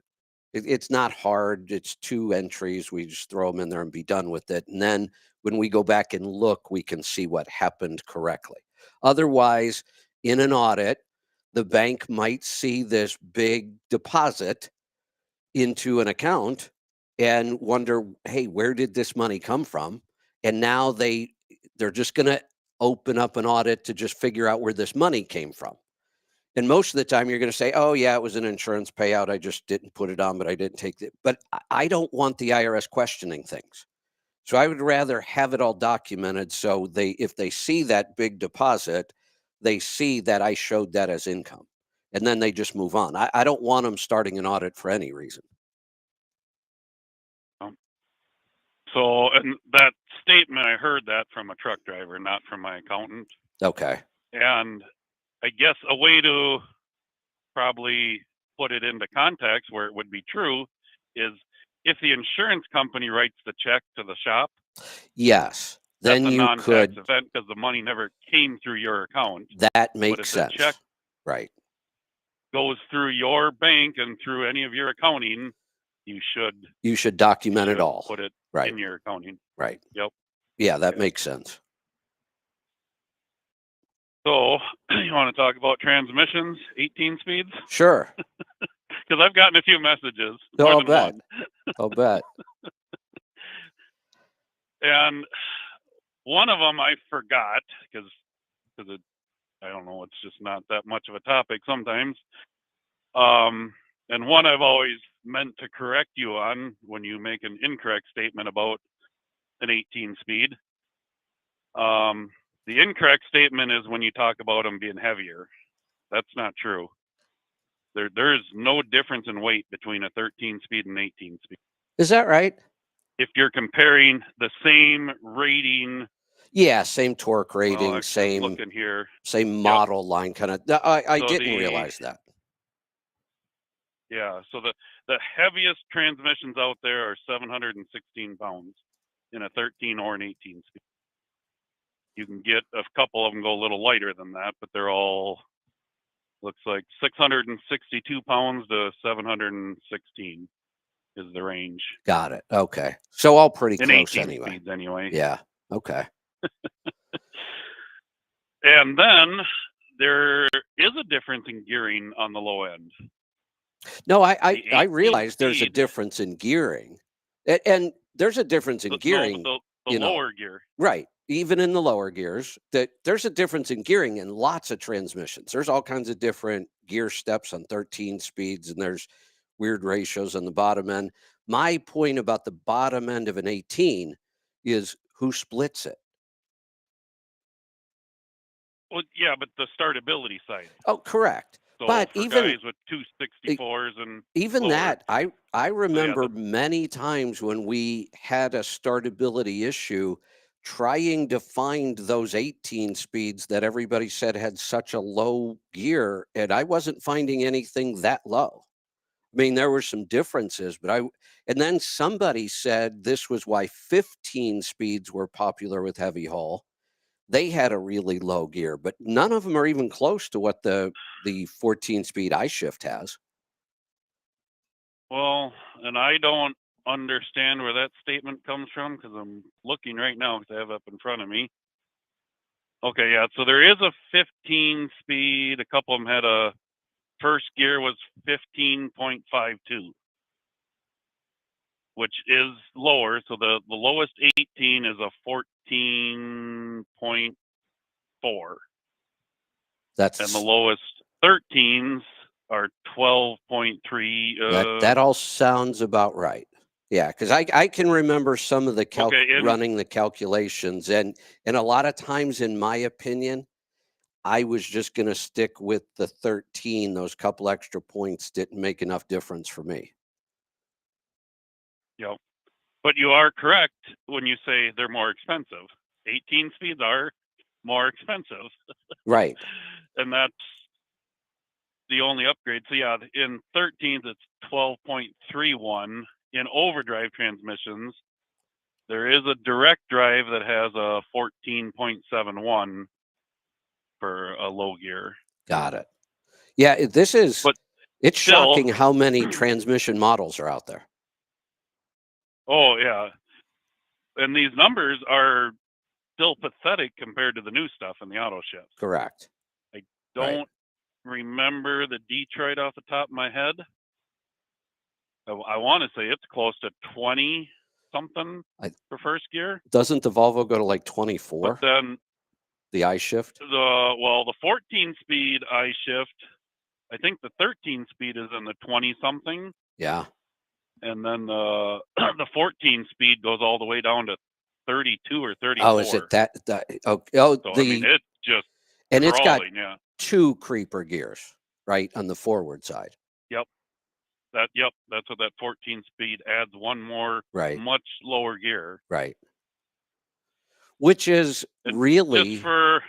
it. It's not hard. It's 2 entries. We just throw them in there and be done with it. And then when we go back and look, we can see what happened correctly. Otherwise, in an audit, the bank might see this big deposit into an account and wonder, hey, where did this money come from? And now they're just going to open up an audit to just figure out where this money came from. And most of the time you're going to say, oh yeah, it was an insurance payout. I just didn't put it on, but I didn't take it. But I don't want the IRS questioning things. So I would rather have it all documented. So if they see that big deposit, they see that I showed that as income, and then they just move on. I don't want them starting an audit for any reason. So, and that statement, I heard that from a truck driver, not from my accountant. Okay. And I guess a way to probably put it into context where it would be true is if the insurance company writes the check to the shop. Yes. That's Then a you non-tax could. event because the money never came through your account. That But makes if sense. the check Right. goes through your bank and through any of your accounting, you should document it all. Put it Right. in your accounting. Right. Yep. Yeah, that makes sense. So you want to talk about transmissions, 18 speeds? Sure. Because I've gotten a few messages. No, More I'll than bet. one. I'll bet. And one of them I forgot because I don't know, it's just not that much of a topic sometimes. And one I've always meant to correct you on when you make an incorrect statement about an 18 speed. The incorrect statement is when you talk about them being heavier. That's not true. There's no difference in weight between a 13 speed and 18 speed. Is that right? If you're comparing the same rating. Yeah, same torque rating, Well, actually, I'm looking here. same model line kind of. I So didn't realize that. Yeah, so the heaviest transmissions out there are 716 pounds in a 13 or an 18 speed. You can get a couple of them go a little lighter than that, but they're all, looks like 662 pounds to 716 is the range. Got it. Okay. So all pretty in close 18 anyway. speeds anyway. Yeah. Okay. And then there is a difference in gearing on the low end. No, I realize there's a speed- difference in gearing, and there's a difference in gearing. The you know, lower gear. Right. Even in the lower gears, there's a difference in gearing in lots of transmissions. There's all kinds of different gear steps on 13 speeds, and there's weird ratios on the bottom end. My point about the bottom end of an 18 is who splits it. Well, yeah, but the startability side. Oh, correct. So but for even guys with 264s and even lower, that, I remember the- many times when we had a startability issue trying to find those 18 speeds that everybody said had such a low gear, and I wasn't finding anything that low. I mean, there were some differences, but and then somebody said this was why 15 speeds were popular with heavy haul. They had a really low gear, but none of them are even close to what the 14 speed iShift has. well, and I don't understand where that statement comes from because I'm looking right now because I have it up in front of me. Okay, yeah, so there is a 15 speed. A couple of them had a first gear was 15.52, which is lower. So the lowest 18 is a 14.4. That's And the lowest 13s are 12.3. that all sounds about right. Yeah, because I can remember some of the running the calculations, and a lot of times, in my opinion, I was just going to stick with the 13. Those couple extra points didn't make enough difference for me. Yep. But you are correct when you say they're more expensive. 18 speeds are more expensive. Right. And that's the only upgrade. So yeah, in 13s it's 12.31. In overdrive transmissions, there is a direct drive that has a 14.71 for a low gear. Got it. Yeah, it's still, shocking how many transmission models are out there. Oh yeah. And these numbers are still pathetic compared to the new stuff in the auto shifts. Correct. I don't remember the Detroit off the top of my head. I want to say it's close to 20 something for first gear. Doesn't the Volvo go to like 24? But then, The I shift? The 14 speed I shift, I think the 13 speed is in the 20 something, Yeah. and then the the 14 speed goes all the way down to 32 or 34. Oh, is it that? So I mean, it's just and it's got crawling, yeah. 2 creeper gears, right, on the forward side. Yep. That's what that 14 speed adds, one more Right. much lower gear. Right. Which is And really just for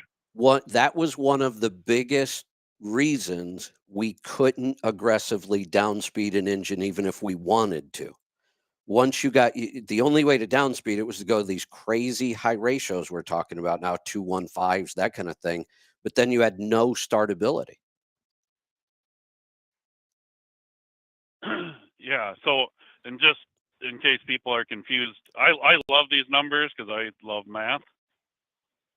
that was one of the biggest reasons we couldn't aggressively downspeed an engine even if we wanted to. Once you got the only way to downspeed it was to go these crazy high ratios we're talking about now, 215s, that kind of thing. But then you had no startability. yeah. So, and just in case people are confused, I love these numbers because I love math.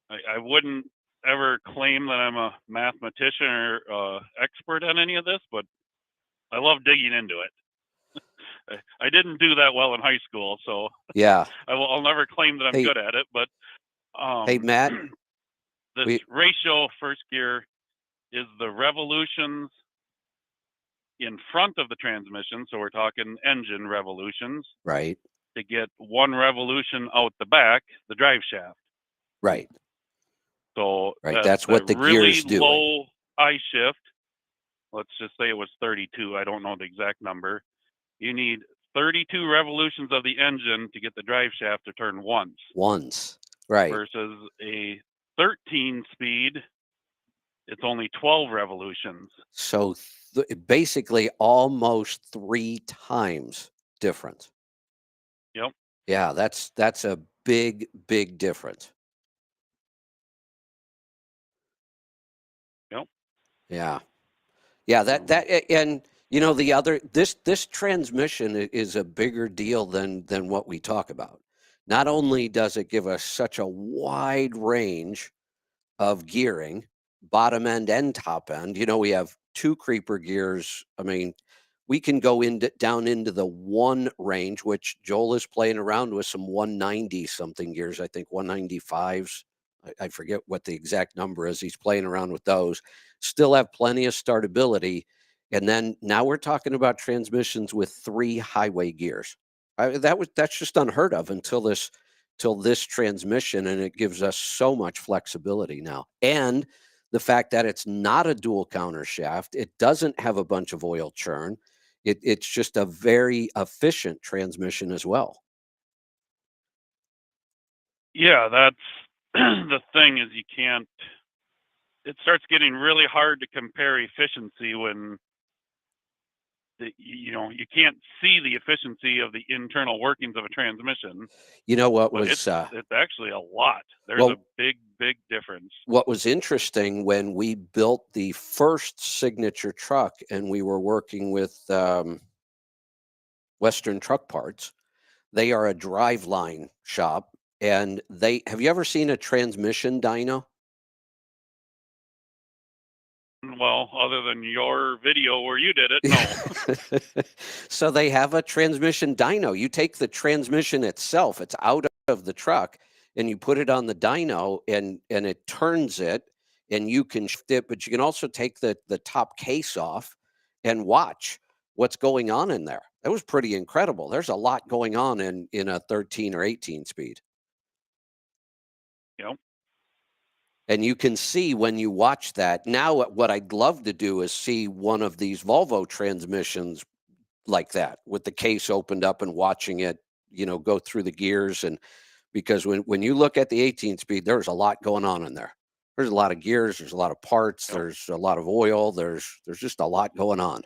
I wouldn't ever claim that I'm a mathematician or expert on any of this, but I love digging into it. I didn't do that well in high school, so Yeah. I'll never claim that I'm good at it. But hey, Matt, this ratio first gear is the revolutions in front of the transmission. So we're talking engine revolutions. Right. To get 1 revolution out the back, the drive shaft. Right. So that's what the really gear's doing. low I shift. Let's just say it was 32. I don't know the exact number. You need 32 revolutions of the engine to get the drive shaft to turn once. Right. Versus a 13 speed, it's only 12 revolutions. So basically almost 3 times difference. Yep. Yeah, that's a big difference. Yep. Yeah. Yeah, and the other this transmission is a bigger deal than what we talk about. Not only does it give us such a wide range of gearing, bottom end and top end. We have 2 creeper gears. I mean, we can go down into the 1 range, which Joel is playing around with some 190 something gears. I think 195s. I forget what the exact number is. He's playing around with those. Still have plenty of startability. And then now we're talking about transmissions with 3 highway gears. That's just unheard of until this transmission, and it gives us so much flexibility now. And the fact that it's not a dual counter shaft, it doesn't have a bunch of oil churn. It's just a very efficient transmission as well. Yeah, that's the thing is it starts getting really hard to compare efficiency when you can't see the efficiency of the internal workings of a transmission. You know what But was it's actually a lot. There's a big difference. What was interesting when we built the first signature truck and we were working with Western Truck Parts, they are a driveline shop, and have you ever seen a transmission dyno? Well, other than your video where you did it, no. So they have a transmission dyno. You take the transmission itself, it's out of the truck, and you put it on the dyno, and it turns it, and you can shift it, but you can also take the top case off and watch what's going on in there. That was pretty incredible. There's a lot going on in a 13 or 18 speed. Yep. And you can see when you watch that. Now, what I'd love to do is see one of these Volvo transmissions like that, with the case opened up and watching it, go through the gears. And because when you look at the 18 speed, there's a lot going on in there. There's a lot of gears, there's a lot of parts, Yep. there's a lot of oil, there's just a lot going on.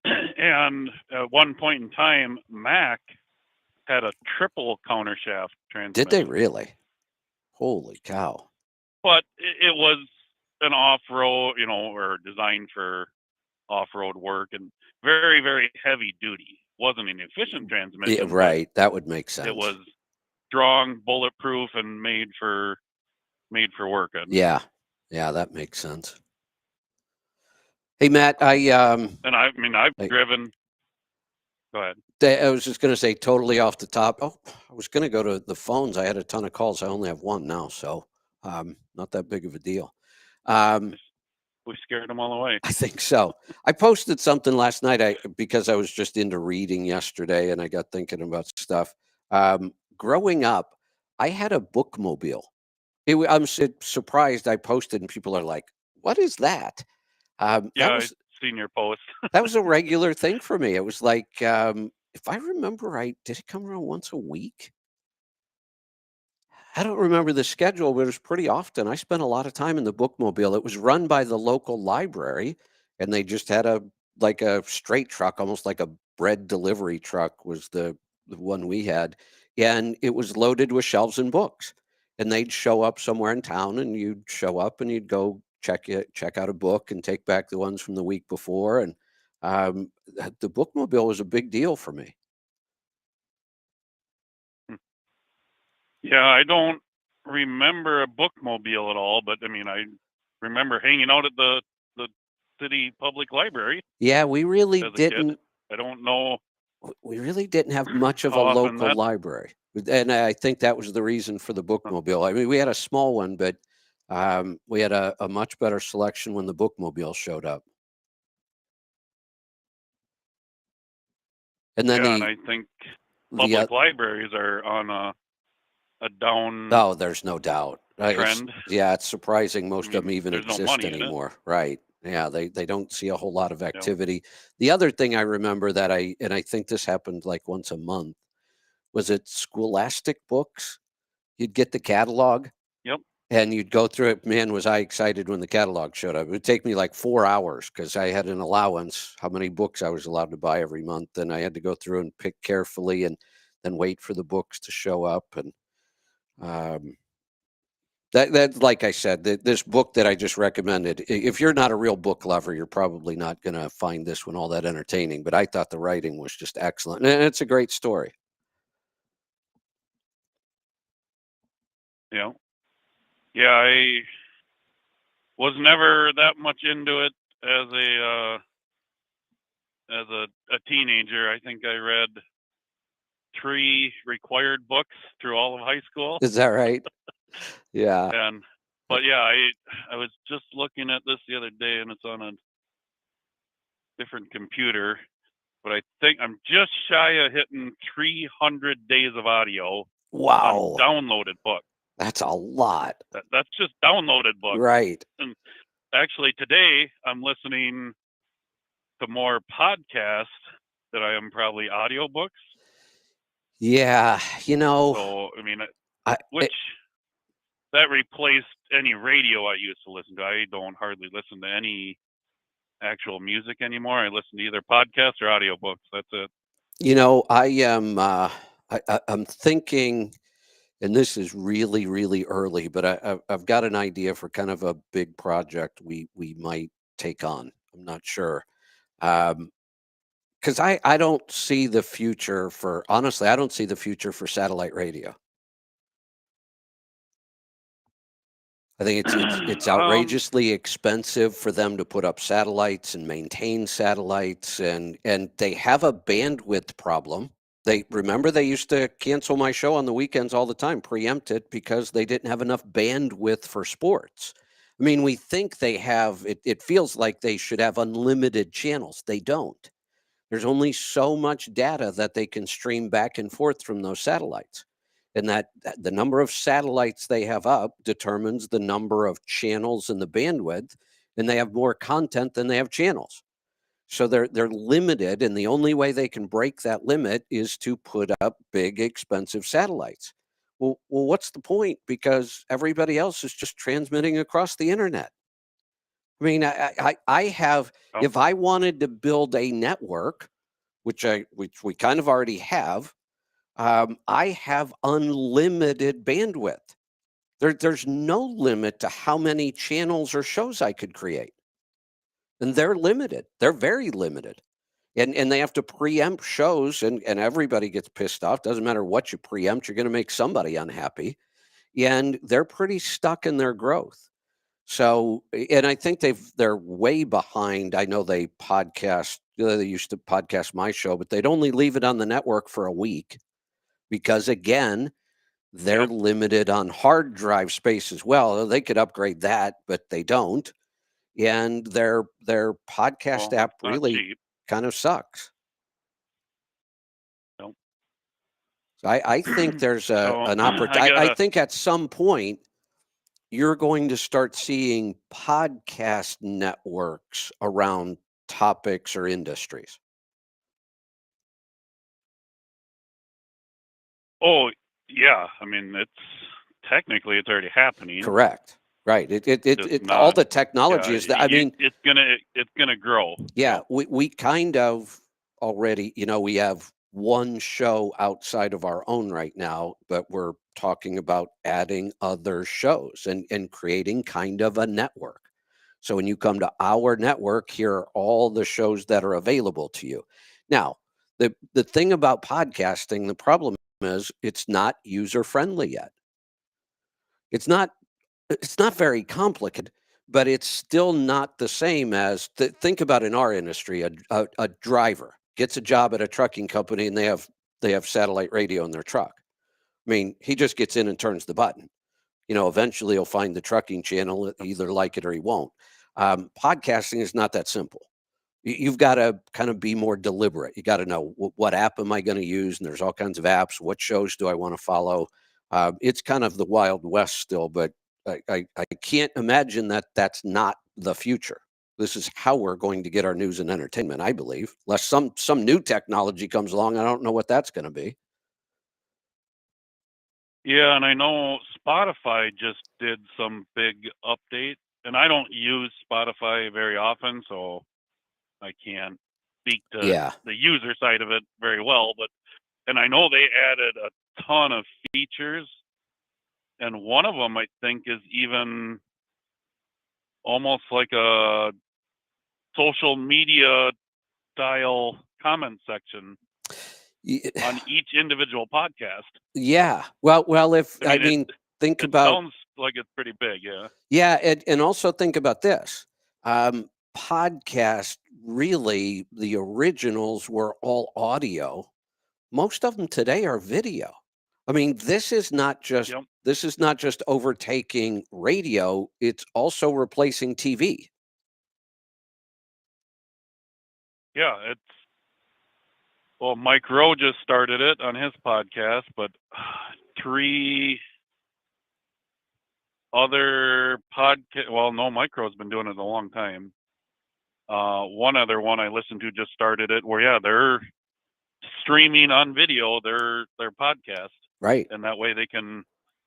And at one point in time, Mack had a triple counter shaft transmission. Did they really? Holy cow. But it was an off-road, or designed for off-road work, and very, very heavy duty. Wasn't an efficient transmission. Yeah, right. That would make sense. It was strong, bulletproof, and made for working. Yeah, that makes sense. Hey, Matt, and I've driven Go ahead. I was just going to say, totally off the top. Oh, I was going to go to the phones. I had a ton of calls. I only have one now, so not that big of a deal. We scared them all away. I think so. I posted something last night because I was just into reading yesterday, and I got thinking about stuff. Growing up, I had a bookmobile. I'm surprised I posted, and people are like, "What is that?" That Yeah, was I seen your post. that was a regular thing for me. It was like, if I remember right, did it come around once a week? I don't remember the schedule, but it was pretty often. I spent a lot of time in the bookmobile. It was run by the local library, and they just had a straight truck, almost like a bread delivery truck was the one we had, and it was loaded with shelves and books. And they'd show up somewhere in town, and you'd show up, and you'd go check out a book, and take back the ones from the week before. And the bookmobile was a big deal for me. Yeah, I don't remember a bookmobile at all, but I mean, I remember hanging out at the city public library Yeah, we really as a kid. didn't. I don't know We really didn't have much of a how often local that. library, and I think that was the reason for the bookmobile. I mean, we had a small one, but we had a much better selection when the bookmobile showed up. And then Yeah, and I think public libraries are on a down oh, there's no doubt. trend. It's surprising most I mean, of them even there's no exist money in it. anymore. Right. Yeah, they don't see a whole lot of Yep. activity. The other thing I remember that I think this happened like once a month, was it Scholastic books? You'd get the catalog. Yep. And you'd go through it. Man, was I excited when the catalog showed up. It would take me like 4 hours because I had an allowance, how many books I was allowed to buy every month. And I had to go through and pick carefully and then wait for the books to show up. And um, that, like I said, this book that I just recommended, if you're not a real book lover, you're probably not going to find this one all that entertaining. But I thought the writing was just excellent. And it's a great story. Yeah. Yeah, I was never that much into it as a teenager. I think I read 3 required books through all of high school. Is that right? Yeah. But yeah, I was just looking at this the other day, and it's on a different computer. But I think I'm just shy of hitting 300 days of audio Wow. on downloaded books. That's a lot. That's just downloaded books. Right. And actually, today I'm listening to more podcasts that I am probably audiobooks. Yeah, So I mean, that replaced any radio I used to listen to. I don't hardly listen to any actual music anymore. I listen to either podcasts or audiobooks. That's it. I am. I'm thinking, and this is really, really early, but I've got an idea for kind of a big project we might take on. I'm not sure, because I don't see the future for, honestly, I don't see the future for satellite radio. I think it's outrageously expensive for them to put up satellites and maintain satellites, and they have a bandwidth problem. They used to cancel my show on the weekends all the time, preempt it because they didn't have enough bandwidth for sports. I mean, we think they have it. It feels like they should have unlimited channels. They don't. There's only so much data that they can stream back and forth from those satellites. And that the number of satellites they have up determines the number of channels and the bandwidth, and they have more content than they have channels. So they're limited, and the only way they can break that limit is to put up big, expensive satellites. Well, what's the point? Because everybody else is just transmitting across the internet. I mean, I have, if I wanted to build a network, which we kind of already have, I have unlimited bandwidth. There's no limit to how many channels or shows I could create. And they're limited. They're very limited. And they have to preempt shows, and everybody gets pissed off. Doesn't matter what you preempt, you're going to make somebody unhappy. And they're pretty stuck in their growth. So, and I think they're way behind. I know they podcast, They used to podcast my show, but they'd only leave it on the network for a week because, again, they're Yep. limited on hard drive space as well. They could upgrade that, but they don't. And their podcast Well, app it's not really cheap. kind of sucks. Nope. So I think there's So an I opportunity. I gotta. think at some point you're going to start seeing podcast networks around topics or industries. Oh, yeah. I mean, technically it's already happening. Correct. Right. Just All not. the technology Yeah, is that. I mean, it's gonna grow. yeah, Yep. we kind of already, we have one show outside of our own right now, but we're talking about adding other shows and creating kind of a network. So when you come to our network, here are all the shows that are available to you. Now, the thing about podcasting, the problem is it's not user friendly yet. It's not very complicated, but it's still not the same as think about in our industry, a driver gets a job at a trucking company and they have satellite radio in their truck. I mean, he just gets in and turns the button. Eventually he'll find the trucking channel, either like it or he won't. Podcasting is not that simple. You've got to kind of be more deliberate. You got to know what app am I going to use, and there's all kinds of apps. What shows do I want to follow? It's kind of the Wild West still, but I can't imagine that that's not the future. This is how we're going to get our news and entertainment, I believe. Unless some new technology comes along, I don't know what that's going to be. Yeah, and I know Spotify just did some big update, and I don't use Spotify very often, so I can't speak to Yeah, the user side of it very well. And I know they added a ton of features, and one of them I think is even almost like a social media style comment section on each individual podcast. yeah. Well, if I mean, think it about sounds like it's pretty big, yeah. yeah, and also think about this. Podcast, really, the originals were all audio. Most of them today are video. I mean, Yep. this is not just overtaking radio, it's also replacing TV. Yeah, well, Mike Rowe just started it on his podcast, but 3 other podcast. Well, no, Mike Rowe's been doing it a long time. One other one I listened to just started it, where they're streaming on video their podcast, Right. and that way they can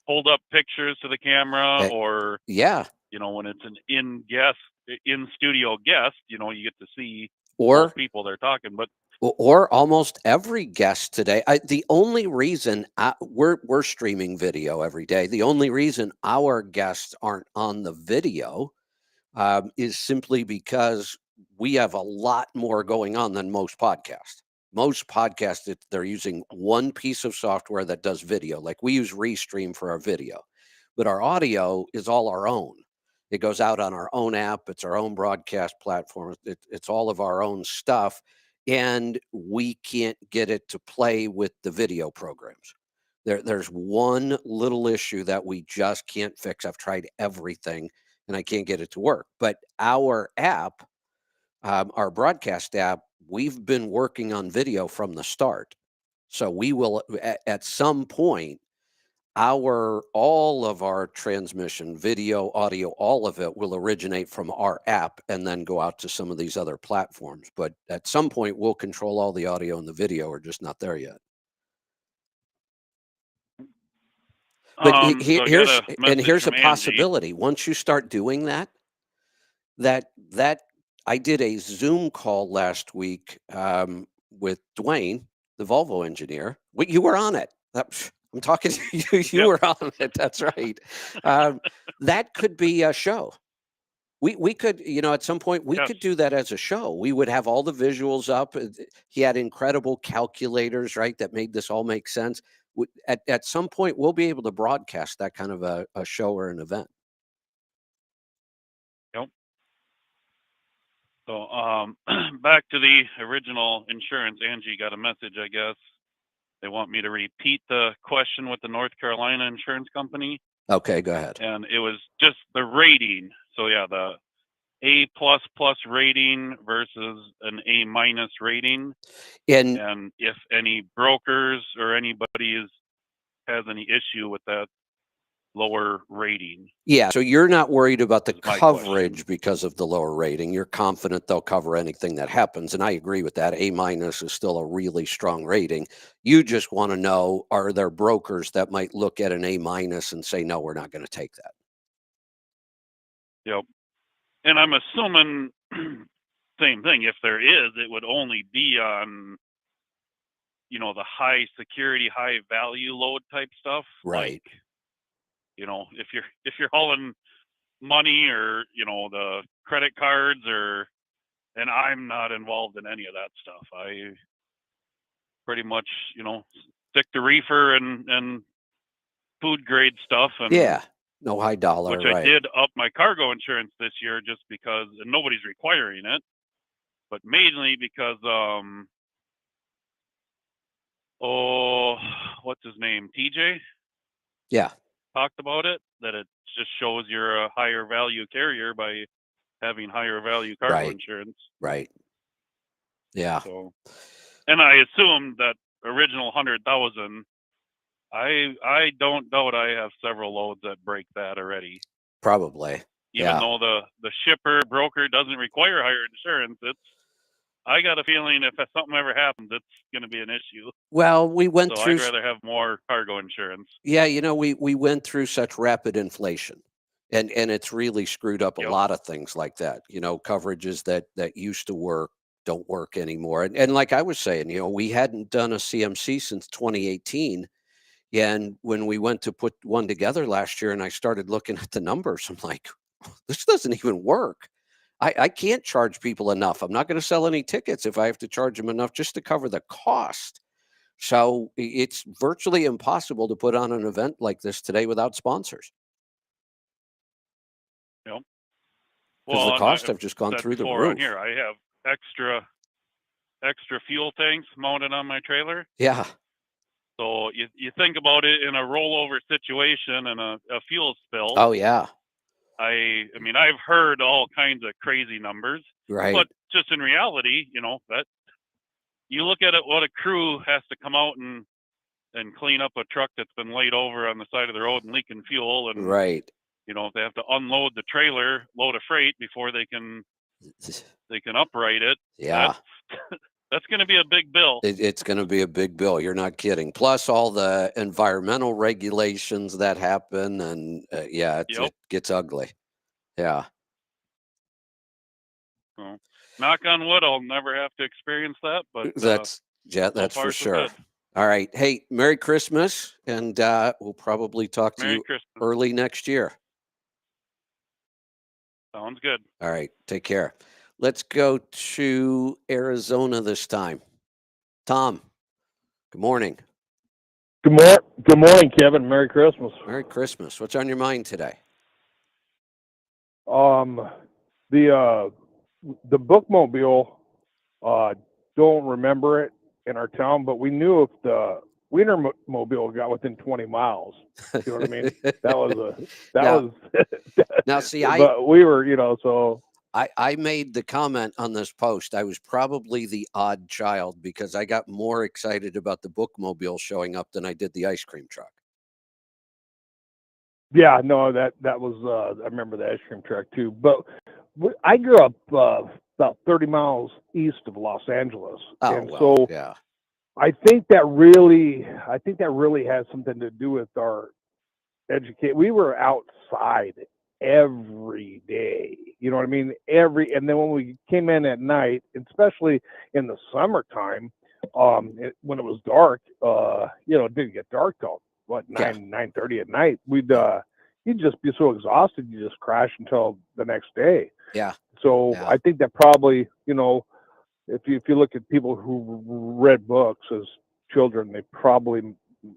hold up pictures to the camera, or Yeah. when it's an in studio guest, you get to see Or both people they're talking. But or almost every guest today. The only reason we're streaming video every day. The only reason our guests aren't on the video is simply because we have a lot more going on than most podcasts. Most podcasts, they're using one piece of software that does video. Like we use Restream for our video, but our audio is all our own. It goes out on our own app. It's our own broadcast platform. It's all of our own stuff. And we can't get it to play with the video programs. There's one little issue that we just can't fix. I've tried everything and I can't get it to work. But our app, our broadcast app, we've been working on video from the start. So we will, at some point, all of our transmission, video, audio, all of it will originate from our app and then go out to some of these other platforms. But at some point, we'll control all the audio and the video. We're just not there yet. But so I got a message here's a from Angie. possibility. Once you start doing that I did a Zoom call last week with Dwayne, the Volvo engineer. You were on it. I'm talking to you. You Yep. were on it. That's right. That could be a show. We could, at some point we Yes. could do that as a show. We would have all the visuals up. He had incredible calculators, right, that made this all make sense. At some point, we'll be able to broadcast that kind of a show or an event. Yep. So back to the original insurance. Angie got a message, I guess. They want me to repeat the question with the North Carolina insurance company. Okay, go ahead. And it was just the rating. So yeah, the A++ rating versus an A- rating. And if any brokers or anybody has any issue with that lower rating. Yeah, so you're not worried about the My coverage question. because of the lower rating. You're confident they'll cover anything that happens. And I agree with that. A- is still a really strong rating. You just want to know, are there brokers that might look at an A- and say, no, we're not going to take that? Yep. And I'm assuming same thing. If there is, it would only be on, the high security, high value load type stuff. Right. Like, if you're hauling money or, the credit cards and I'm not involved in any of that stuff. I pretty much, stick to reefer and food grade stuff. And Yeah, no high dollar, which right. I did up my cargo insurance this year just because, and nobody's requiring it, but mainly because, what's his name? TJ Yeah, talked about it, that it just shows you're a higher value carrier by having higher value cargo right, insurance. right. Yeah, So, and I assume that original 100,000, I don't doubt I have several loads that break that already. probably. Even Yeah. though the shipper broker doesn't require higher insurance, I got a feeling if something ever happens, it's going to be an issue. Well, we went So through. I'd rather have more cargo insurance. Yeah, we went through such rapid inflation, and it's really screwed up a Yep. lot of things like that. Coverages that used to work don't work anymore. And like I was saying, we hadn't done a CMC since 2018. And when we went to put one together last year, and I started looking at the numbers, I'm like, this doesn't even work. I can't charge people enough. I'm not going to sell any tickets if I have to charge them enough just to cover the cost. So it's virtually impossible to put on an event like this today without sponsors. Yep. Because the Well, and costs I've have just gone said through the before on roof. here, I have extra fuel tanks mounted on my trailer. Yeah. So you think about it in a rollover situation and a fuel spill. Oh, yeah. I mean, I've heard all kinds of crazy numbers, Right. but just in reality, that you look at it, what a crew has to come out and clean up a truck that's been laid over on the side of the road and leaking fuel, and Right. if they have to unload the trailer load of freight before they can upright it. Yeah. That's going to be a big bill. It's going to be a big bill. You're not kidding. Plus all the environmental regulations that happen. And yeah, Yep. it gets ugly. Yeah. So, knock on wood, I'll never have to experience that. But That's so for far, so sure. good. All right. Hey, Merry Christmas. And we'll probably talk to Merry you Christmas. early next year. Sounds good. All right. Take care. Let's go to Arizona this time. Tom, good morning. Good morning, Kevin. Merry Christmas. Merry Christmas. What's on your mind today? The bookmobile, don't remember it in our town, but we knew if the Wienermobile got within 20 miles. You know what I mean? Now, see, but we were, so. I made the comment on this post. I was probably the odd child because I got more excited about the bookmobile showing up than I did the ice cream truck. Yeah, no, that was, I remember the ice cream truck too. But I grew up about 30 miles east of Los Angeles. Oh, and well, so yeah. I think that really has something to do with our education. We were outside every day. You know what I mean? And then when we came in at night, especially in the summertime, when it was dark, it didn't get dark till 9:30 at night. You'd just be so exhausted you just crash until the next day. Yeah. So Yeah. I think that probably, if you look at people who read books as children, they probably,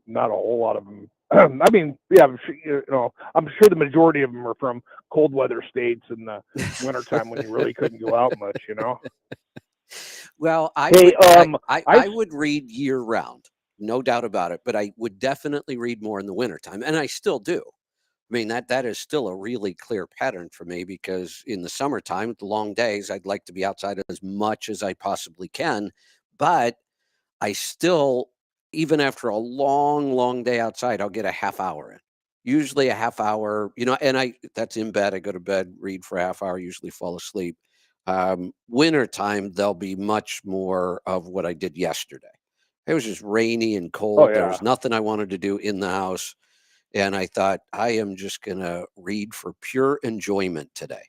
not a whole lot of them I mean, yeah, I'm sure, I'm sure the majority of them are from cold weather states in the wintertime when you really couldn't go out much, Well, Hey, I I would read year round, no doubt about it, but I would definitely read more in the wintertime, and I still do. I mean, that is still a really clear pattern for me because in the summertime, with the long days, I'd like to be outside as much as I possibly can, but I still, even after a long, long day outside, I'll get a half hour in. Usually a half hour, and that's in bed. I go to bed, read for a half hour, usually fall asleep. Winter time, there'll be much more of what I did yesterday. It was just rainy and oh cold. There yeah, was nothing I wanted to do in the house. And I thought, I am just going to read for pure enjoyment today.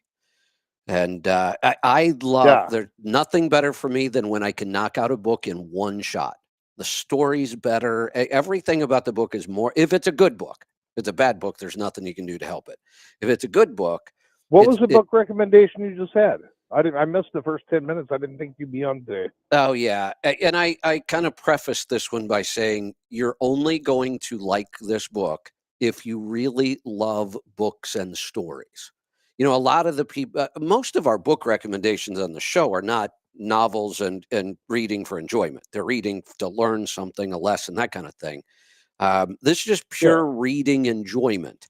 And I love, yeah. there's nothing better for me than when I can knock out a book in one shot. The story's better. Everything about the book is more, if it's a good book. If it's a bad book, there's nothing you can do to help it. If it's a good book, What was it's the it. book recommendation you just had? I missed the first 10 minutes. I didn't think you'd be on today. Oh yeah, and I kind of prefaced this one by saying you're only going to like this book if you really love books and stories. A lot of the people, most of our book recommendations on the show are not novels and reading for enjoyment. They're reading to learn something, a lesson, that kind of thing. This is just Yeah. pure reading enjoyment.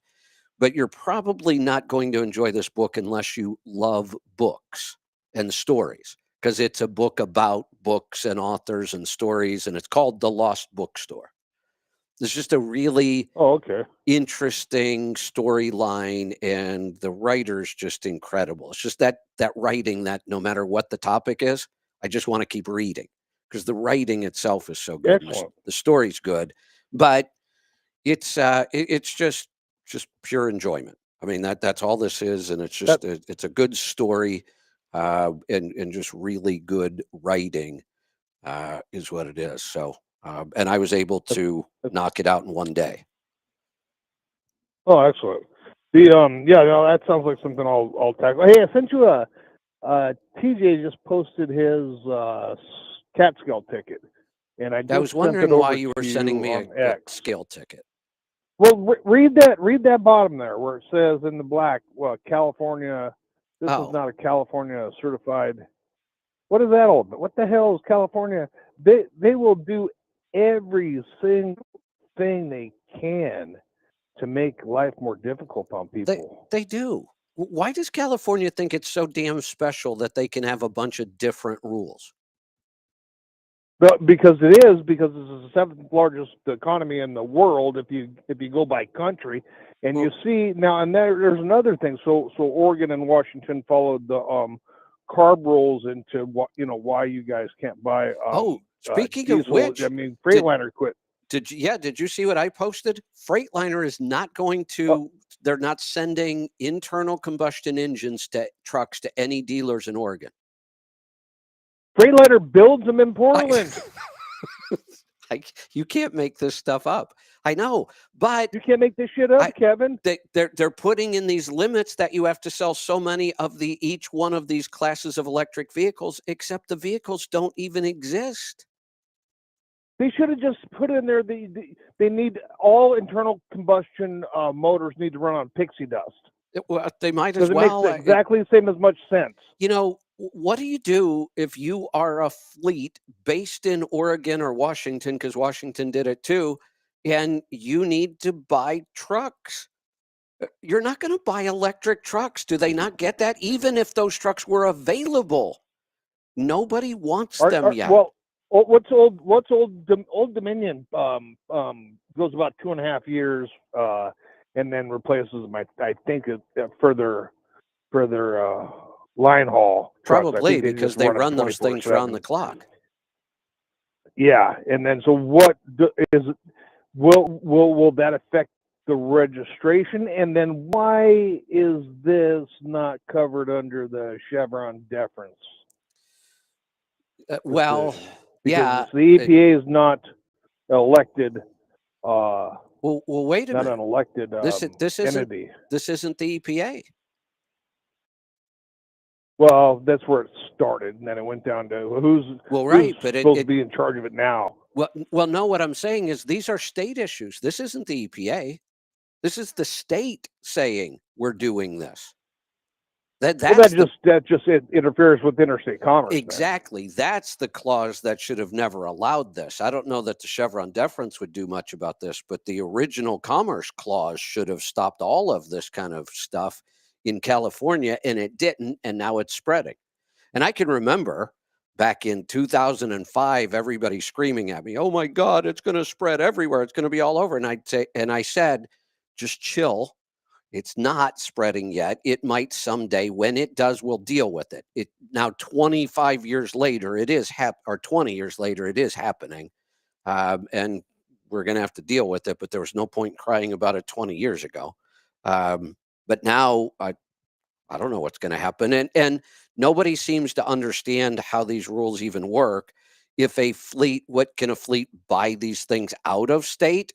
But you're probably not going to enjoy this book unless you love books and stories, because it's a book about books and authors and stories, and it's called The Lost Bookstore. It's just a really Oh, okay. interesting storyline, and the writer's just incredible. It's just that writing that no matter what the topic is, I just want to keep reading because the writing itself is so good and Excellent. the story's good, but it's just pure enjoyment. I mean that's all this is, and That it's a good story, and just really good writing is what it is. So and I was able that, to that knock it out in one day. oh, excellent. The yeah, no, that sounds like something I'll tackle. Hey, I sent you TJ just posted his cat scale ticket, and I I just was sent it wondering why over you were to sending you me on a X. scale ticket. Well, read that bottom there where it says in the black, well, California. This is Oh, not a California certified. What is that all about? What the hell is California? They will do every single thing they can to make life more difficult on they people. they do. Why does California think it's so damn special that they can have a bunch of different rules? But because it is, because it's the seventh largest economy in the world, if you go by country, and you Well, see now, and there's another thing. So Oregon and Washington followed the CARB rules into what why you guys can't buy oh, speaking of diesel. I which, mean, did Freightliner quit. did you see what I posted? Freightliner is not going Uh, to, they're not sending internal combustion engines to trucks to any dealers in Oregon. Freightliner builds them in I, Portland. you can't make this stuff up. I know, but You can't make this shit up, I Kevin. they're putting in these limits that you have to sell so many of each one of these classes of electric vehicles, except the vehicles don't even exist. They should have just put in there they need all internal combustion motors need to run on pixie dust Well, they might as because it makes well. exactly the same as much sense. What do you do if you are a fleet based in Oregon or Washington, because Washington did it too, and you need to buy trucks? You're not going to buy electric trucks. Do they not get that? Even if those trucks were available, nobody wants them yet. Well, Old Dominion goes about 2.5 years and then replaces them. I think further line haul trucks. I Probably think they because just they run them run those things round the 24/7. clock. Yeah, and then so will that affect the registration? And then why is this not covered under the Chevron deference Well, decision? Because yeah. the EPA is not elected, Well, wait a not an minute. elected This isn't entity. this isn't the EPA. Well, that's where it started, and then it went down to Well, who's right, but supposed to be in charge of it now. Well, no, what I'm saying is these are state issues. This isn't the EPA. This is the state saying we're doing this. Well, That's that just interferes with interstate commerce. then. exactly. That's the clause that should have never allowed this. I don't know that the Chevron deference would do much about this, but the original commerce clause should have stopped all of this kind of stuff in California, and it didn't, and now it's spreading. And I can remember back in 2005, everybody screaming at me, "Oh my God, it's going to spread everywhere. It's going to be all over." And I said, just chill. It's not spreading yet. It might someday. When it does, we'll deal with it. It now 25 years later, it is or 20 years later, it is happening, and we're going to have to deal with it. But there was no point crying about it 20 years ago. But now I don't know what's going to happen, and nobody seems to understand how these rules even work. If a fleet, what can a fleet buy these things out of state?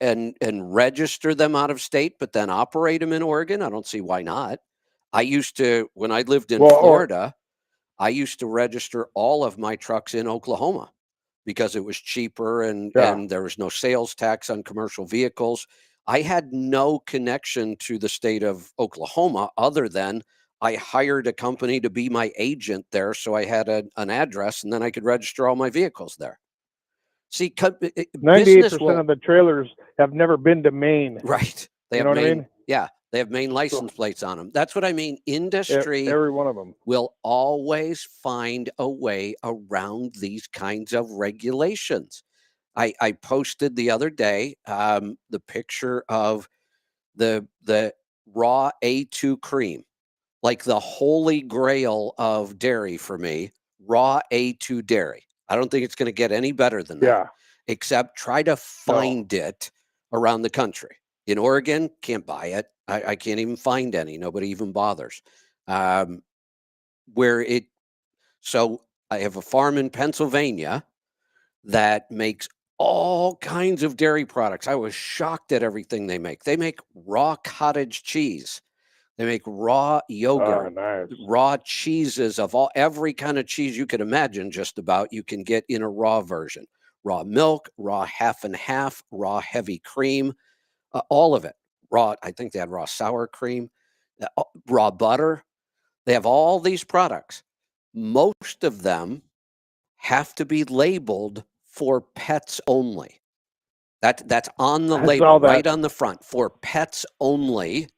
And register them out of state, but then operate them in Oregon? I don't see why not. I used to, when I lived in Florida, I used to register all of my trucks in Oklahoma because it was cheaper and there was no sales tax on commercial vehicles. I had no connection to the state of Oklahoma other than I hired a company to be my agent there. So I had an address, and then I could register all my vehicles there. See, 98% of the trailers have never been to Maine. Right. They have Maine. Yeah. They have Maine license plates on them. That's what I mean. Industry, every one of them, will always find a way around these kinds of regulations. I posted the other day the picture of the raw A2 cream, like the holy grail of dairy for me, raw A2 dairy. I don't think it's going to get any better than that. Except try to find it around the country. In Oregon, can't buy it. I can't even find any. Nobody even bothers. So I have a farm in Pennsylvania that makes all kinds of dairy products. I was shocked at everything they make. They make raw cottage cheese. They make raw yogurt, raw cheeses of every kind of cheese you could imagine, just about, you can get in a raw version. Raw milk, raw half and half, raw heavy cream, all of it. Raw, I think they had raw sour cream, raw butter. They have all these products. Most of them have to be labeled for pets only. That's on the label, right on the front, for pets only.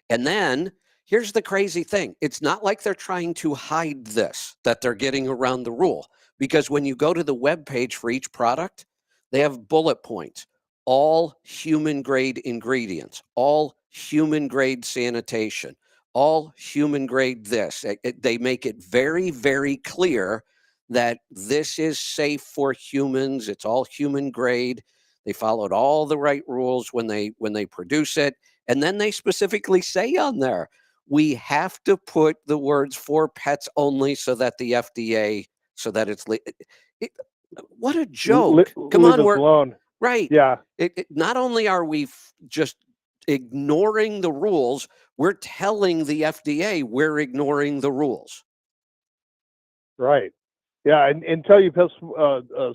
And then here's the crazy thing. It's not like they're trying to hide this, that they're getting around the rule. Because when you go to the web page for each product, they have bullet points, all human grade ingredients, all human grade sanitation, all human grade this. They make it very, very clear that this is safe for humans. It's all human grade. They followed all the right rules when they produce it. And then they specifically say on there, we have to put the words for pets only so that the FDA, so that it's what a joke. Come on, we're alone. Right. Yeah. Not only are we just ignoring the rules, we're telling the FDA we're ignoring the rules. Right. Yeah, and until you piss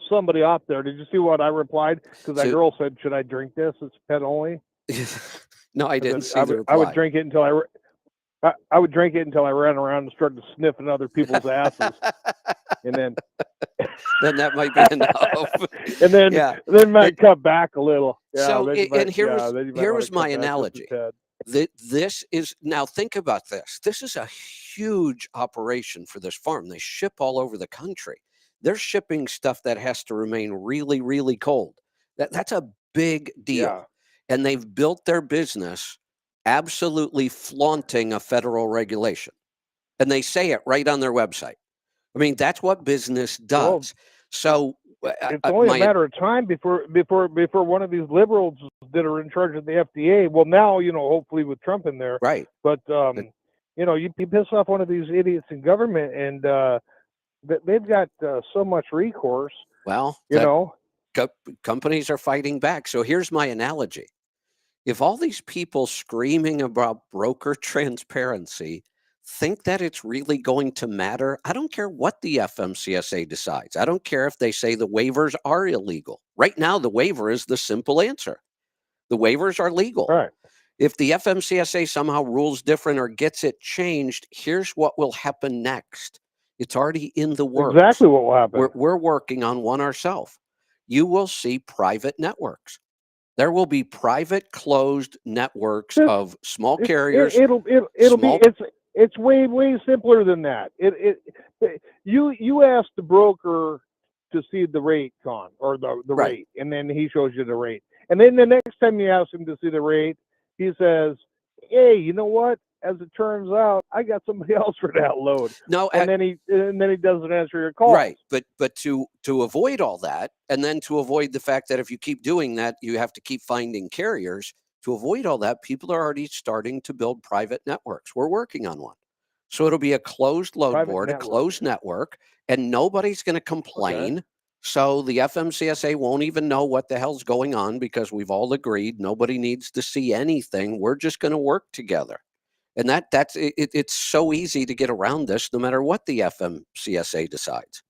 somebody off there. Did you see what I replied? Because that girl said, "Should I drink this? It's pet only." No, I didn't see the reply. I would drink it until I would drink it until I ran around and started sniffing other people's asses, and then that might be enough. And then might cut back a little. Yeah, so here was my analogy. This is, now think about this. This is a huge operation for this farm. They ship all over the country. They're shipping stuff that has to remain really, really cold. That's a big deal. Yeah. And they've built their business absolutely flaunting a federal regulation. And they say it right on their website. I mean, that's what business does. So it's only a matter of time before one of these liberals that are in charge of the FDA. Well, now, hopefully with Trump in there, right? But you piss off one of these idiots in government, and they've got so much recourse. Well, companies are fighting back. So here's my analogy: if all these people screaming about broker transparency think that it's really going to matter. I don't care what the FMCSA decides. I don't care if they say the waivers are illegal. Right now, the waiver is the simple answer. The waivers are legal. Right. If the FMCSA somehow rules different or gets it changed, here's what will happen next. It's already in the works. Exactly what will happen. We're working on one ourselves. You will see private networks. There will be private closed networks of small carriers. It'll small- be it's way simpler than that. You ask the broker to see the rate or the Right. rate, and then he shows you the rate. And then the next time you ask him to see the rate, he says, "Hey, you know what? As it turns out, I got somebody else for that load." No, And then he doesn't answer your call. right. But to avoid all that, and then to avoid the fact that if you keep doing that, you have to keep finding carriers. To avoid all that, people are already starting to build private networks. We're working on one. So it'll be a closed load Private board, network. a closed network, and nobody's going to complain. So the FMCSA won't even know what the hell's going on because we've all agreed nobody needs to see anything. We're just going to work together. And it's so easy to get around this no matter what the FMCSA decides.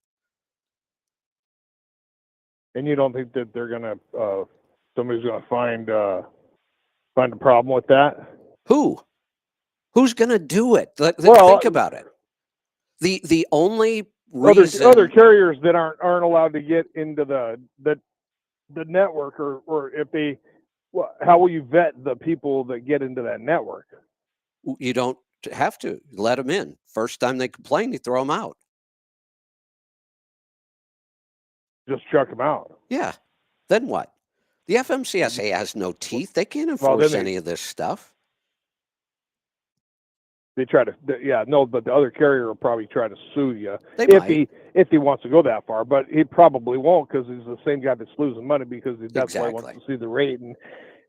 And you don't think that they're gonna somebody's gonna find a problem with that? Who's going to do it? Well, think about it. The only reason other carriers that aren't allowed to get into the network, or if they, how will you vet the people that get into that network? you don't have to let them in. First time they complain, you throw them out. Just chuck them out. Yeah. Then what? The FMCSA has no teeth. They can't Well, enforce then any of this stuff. They try to, but the other carrier will probably try to sue you They if might. he wants to go that far. But he probably won't, because he's the same guy that's losing money, because that's why he wants to see the rate, and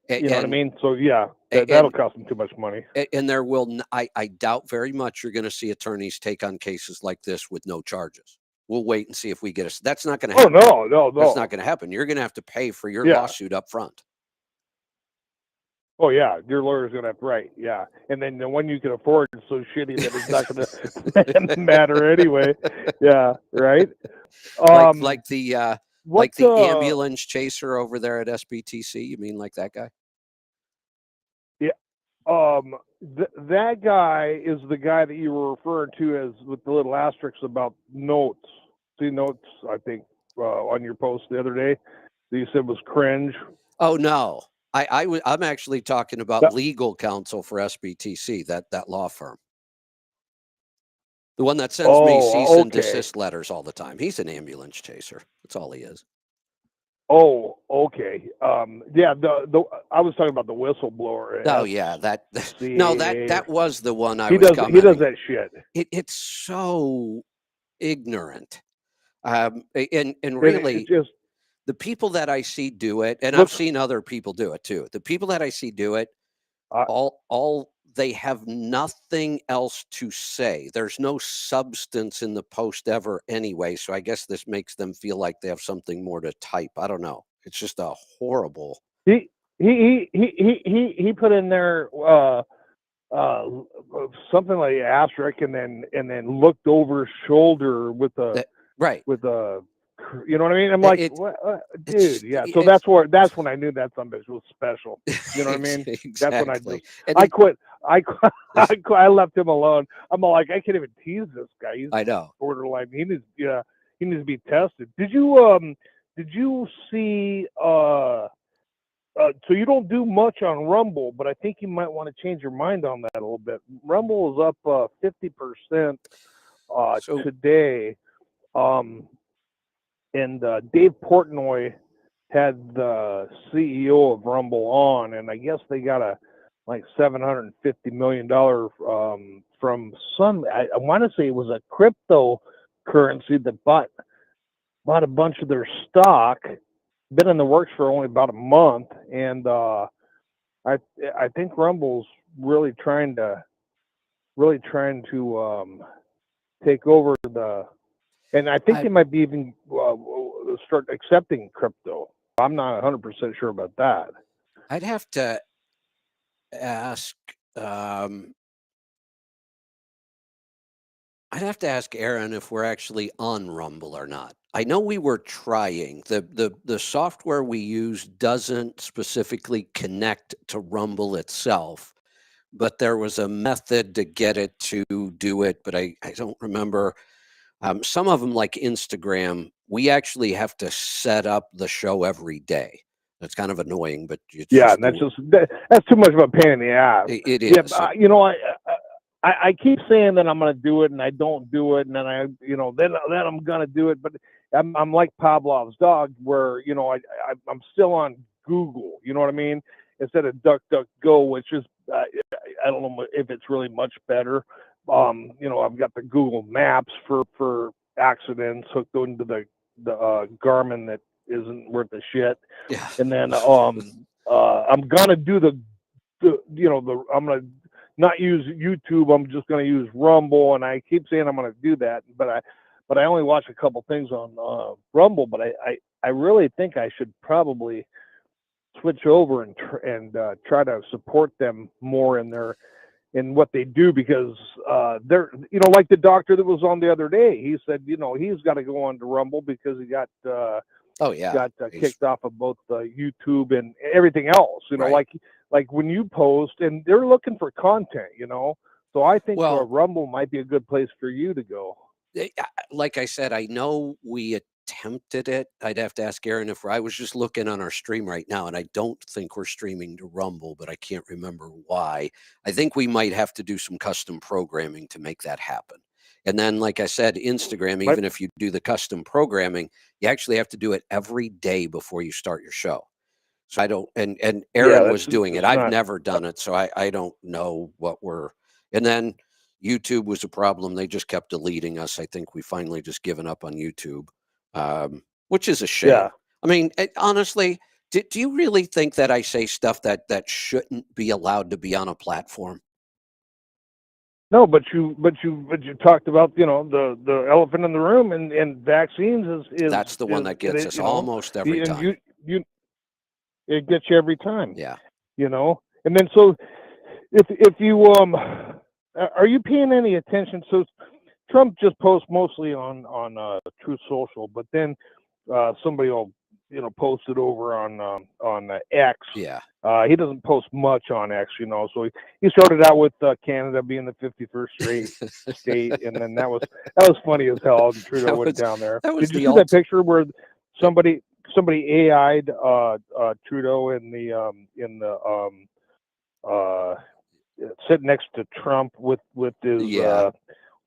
you know what I mean. So yeah, that'll cost him too much money. And there will, I doubt very much you're going to see attorneys take on cases like this with no charges. We'll wait and see if we get us. That's not going to happen. Oh no. That's not going to happen. You're going to have to pay for your lawsuit up front. Oh yeah, your lawyer's gonna have to write. Yeah, and then the one you can afford is so shitty that it's not gonna matter anyway. Yeah, right. Like the ambulance chaser over there at SBTC. You mean like that guy? Yeah. That guy is the guy that you were referring to as with the little asterisks about notes. See notes, I think, on your post the other day that you said was cringe. Oh no. I'm actually talking about legal counsel for SBTC, that law firm. The one that sends me cease and desist letters all the time. He's an ambulance chaser. That's all he is. Oh, okay. Yeah, I was talking about the whistleblower. Oh yeah, that was the one I was commenting. He does that shit. It's so ignorant. And really, it's just, the people that I see do it, and I've seen other people do it too. The people that I see do it, all they have nothing else to say. There's no substance in the post ever anyway. So I guess this makes them feel like they have something more to type. I don't know. It's just a horrible. He put in there something like asterisk, and then looked over his shoulder with a you know what I mean? I'm like, dude, yeah. So that's when I knew that somebody was special. You know what I mean? Exactly. That's when I quit. I left him alone. I'm like, I can't even tease this guy. He's I know. borderline. He needs to be tested. Did you see? So you don't do much on Rumble, but I think you might want to change your mind on that a little bit. Rumble is up 50% today. And Dave Portnoy had the CEO of Rumble on, and I guess they got a $750 million from some. I want to say it was a cryptocurrency that bought a bunch of their stock. Been in the works for only about a month, and I think Rumble's really trying to take over and I think they might be even start accepting crypto. I'm not 100% sure about that. I'd have to ask I'd have to ask Aaron if we're actually on Rumble or not. I know we were trying. The software we use doesn't specifically connect to Rumble itself, but there was a method to get it to do it, but I don't remember. Some of them, like Instagram, we actually have to set up the show every day. That's kind of annoying, but it's Yeah, just and that's too much of a pain in the ass. it Yeah, is. you know, I keep saying that I'm going to do it, and I don't do it, and then then I'm going to do it, but I'm like Pavlov's dog, where I'm still on Google. You know what I mean? Instead of DuckDuckGo, which is I don't know if it's really much better. I've got the Google Maps for accidents hooked into the Garmin that isn't worth a shit, Yeah. and then I'm gonna do I'm gonna not use YouTube. I'm just gonna use Rumble, and I keep saying I'm gonna do that, but I only watch a couple things on Rumble. But I really think I should probably switch over and try to support them more in what they do, because they're like the doctor that was on the other day. He said he's got to go on to Rumble because he got kicked off of both YouTube and everything else. Right. Like when you post, and they're looking for content. So I think Rumble might be a good place for you to go. Like I said, I know we attempted it. I'd have to ask Aaron if I was just looking on our stream right now, and I don't think we're streaming to Rumble, but I can't remember why. I think we might have to do some custom programming to make that happen. And then, like I said, Instagram, even if you do the custom programming, you actually have to do it every day before you start your show. So I don't, and Aaron was doing it. I've never done it, so I don't know what and then YouTube was a problem. They just kept deleting us. I think we finally just given up on YouTube, which is a shame. Yeah. I mean, honestly, do you really think that I say stuff that shouldn't be allowed to be on a platform? No, but you talked about the elephant in the room, and vaccines is that's the one that gets us almost every time. It gets you every time. Yeah. And then so if you are you paying any attention? So Trump just posts mostly on Truth Social, but then somebody will post it over on X. Yeah. He doesn't post much on X, So he started out with Canada being the 51st state, and then that was funny as hell. And Trudeau went down there. Did you see that picture where somebody AI'd Trudeau in the sitting next to Trump with his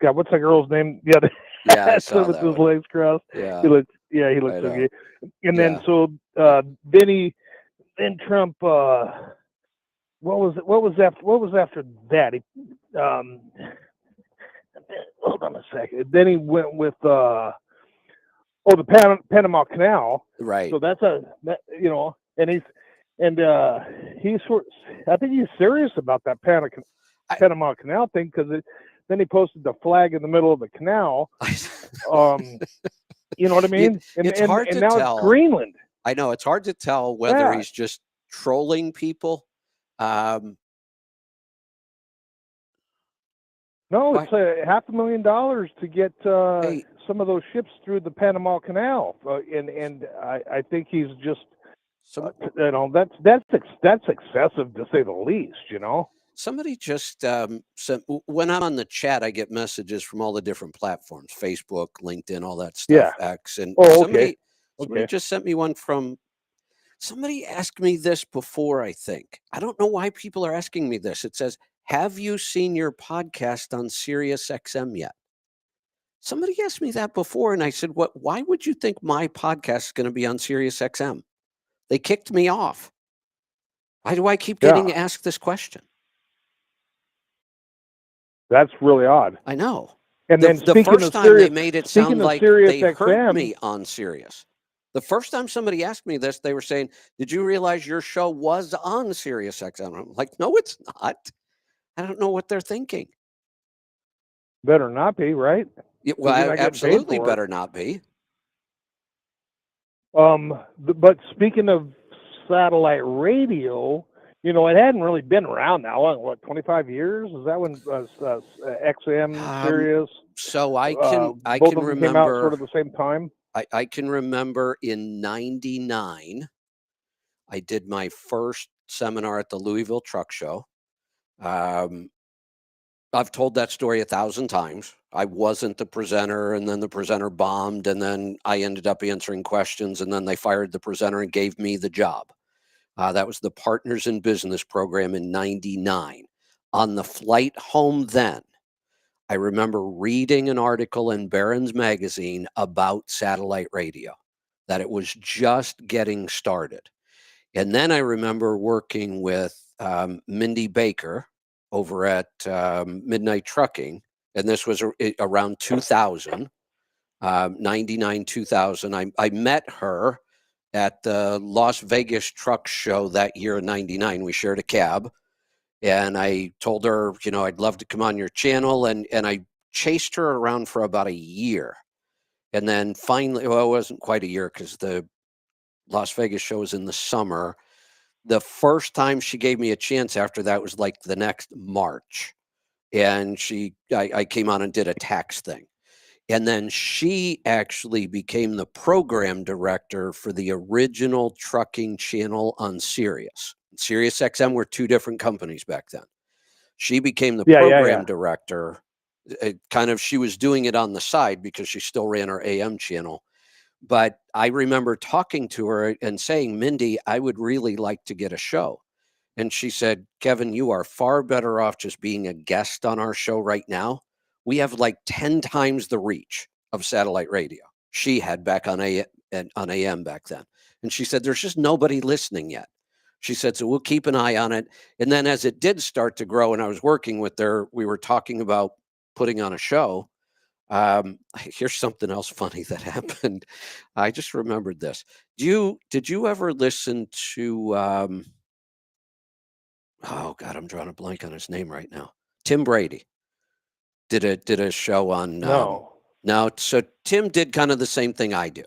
God, what's that girl's name? Yeah, I saw with that his one. legs crossed. Yeah, he looks so good. And then then Trump. What was after that? He hold on a second. Then he went with the Panama Canal. Right. So that's and he's I think he's serious about that Panama Canal thing, because then he posted the flag in the middle of the canal. You know what I mean? It's hard to now tell. It's Greenland. I know it's hard to tell whether he's just trolling people. No, it's $500,000 to get some of those ships through the Panama Canal, and I think he's just that's excessive, to say the least. Somebody just sent, when I'm on the chat, I get messages from all the different platforms, Facebook, LinkedIn, all that stuff, X. And somebody just sent me one from, somebody asked me this before, I think. I don't know why people are asking me this. It says, have you seen your podcast on Sirius XM yet? Somebody asked me that before, and I said, why would you think my podcast is going to be on Sirius XM? They kicked me off. Why do I keep getting asked this question? That's really odd. I know. And then the first time they made it sound like they heard me on Sirius. The first time somebody asked me this, they were saying, did you realize your show was on Sirius XM? I'm like, no, it's not. I don't know what they're thinking. Better not be, right? Well, absolutely better not be. But speaking of satellite radio, You know, it hadn't really been around that long. What, 25 years? Is that when XM, Sirius, So I both can of them came out sort remember. of the same time? I can remember in '99, I did my first seminar at the Louisville Truck Show. Um, I've told that story 1,000 times. I wasn't the presenter, and then the presenter bombed, and then I ended up answering questions, and then they fired the presenter and gave me the job. That was the Partners in Business program in '99. On the flight home then, I remember reading an article in Barron's Magazine about satellite radio, that it was just getting started. And then I remember working with Mindy Baker over at Midnight Trucking, and this was around 2000, 99, 2000. I met her at the Las Vegas Truck Show that year in '99. We shared a cab, and I told her, I'd love to come on your channel, and I chased her around for about a year. And then finally, well, it wasn't quite a year because the Las Vegas show was in the summer. The first time she gave me a chance after that was like the next March. And I came on and did a tax thing. And then she actually became the program director for the original trucking channel on Sirius. Sirius XM were two different companies back then. She became the program director. She was doing it on the side because she still ran her AM channel. But I remember talking to her and saying, Mindy, I would really like to get a show. And she said, Kevin, you are far better off just being a guest on our show right now. We have like 10 times the reach of satellite radio. She had back on AM back then. And she said, there's just nobody listening yet. She said, so we'll keep an eye on it. And then as it did start to grow and I was working with her, we were talking about putting on a show. Here's something else funny that happened. I just remembered this. Did you ever listen to, oh God, I'm drawing a blank on his name right now. Tim Brady did a show on, no. So Tim did kind of the same thing I do.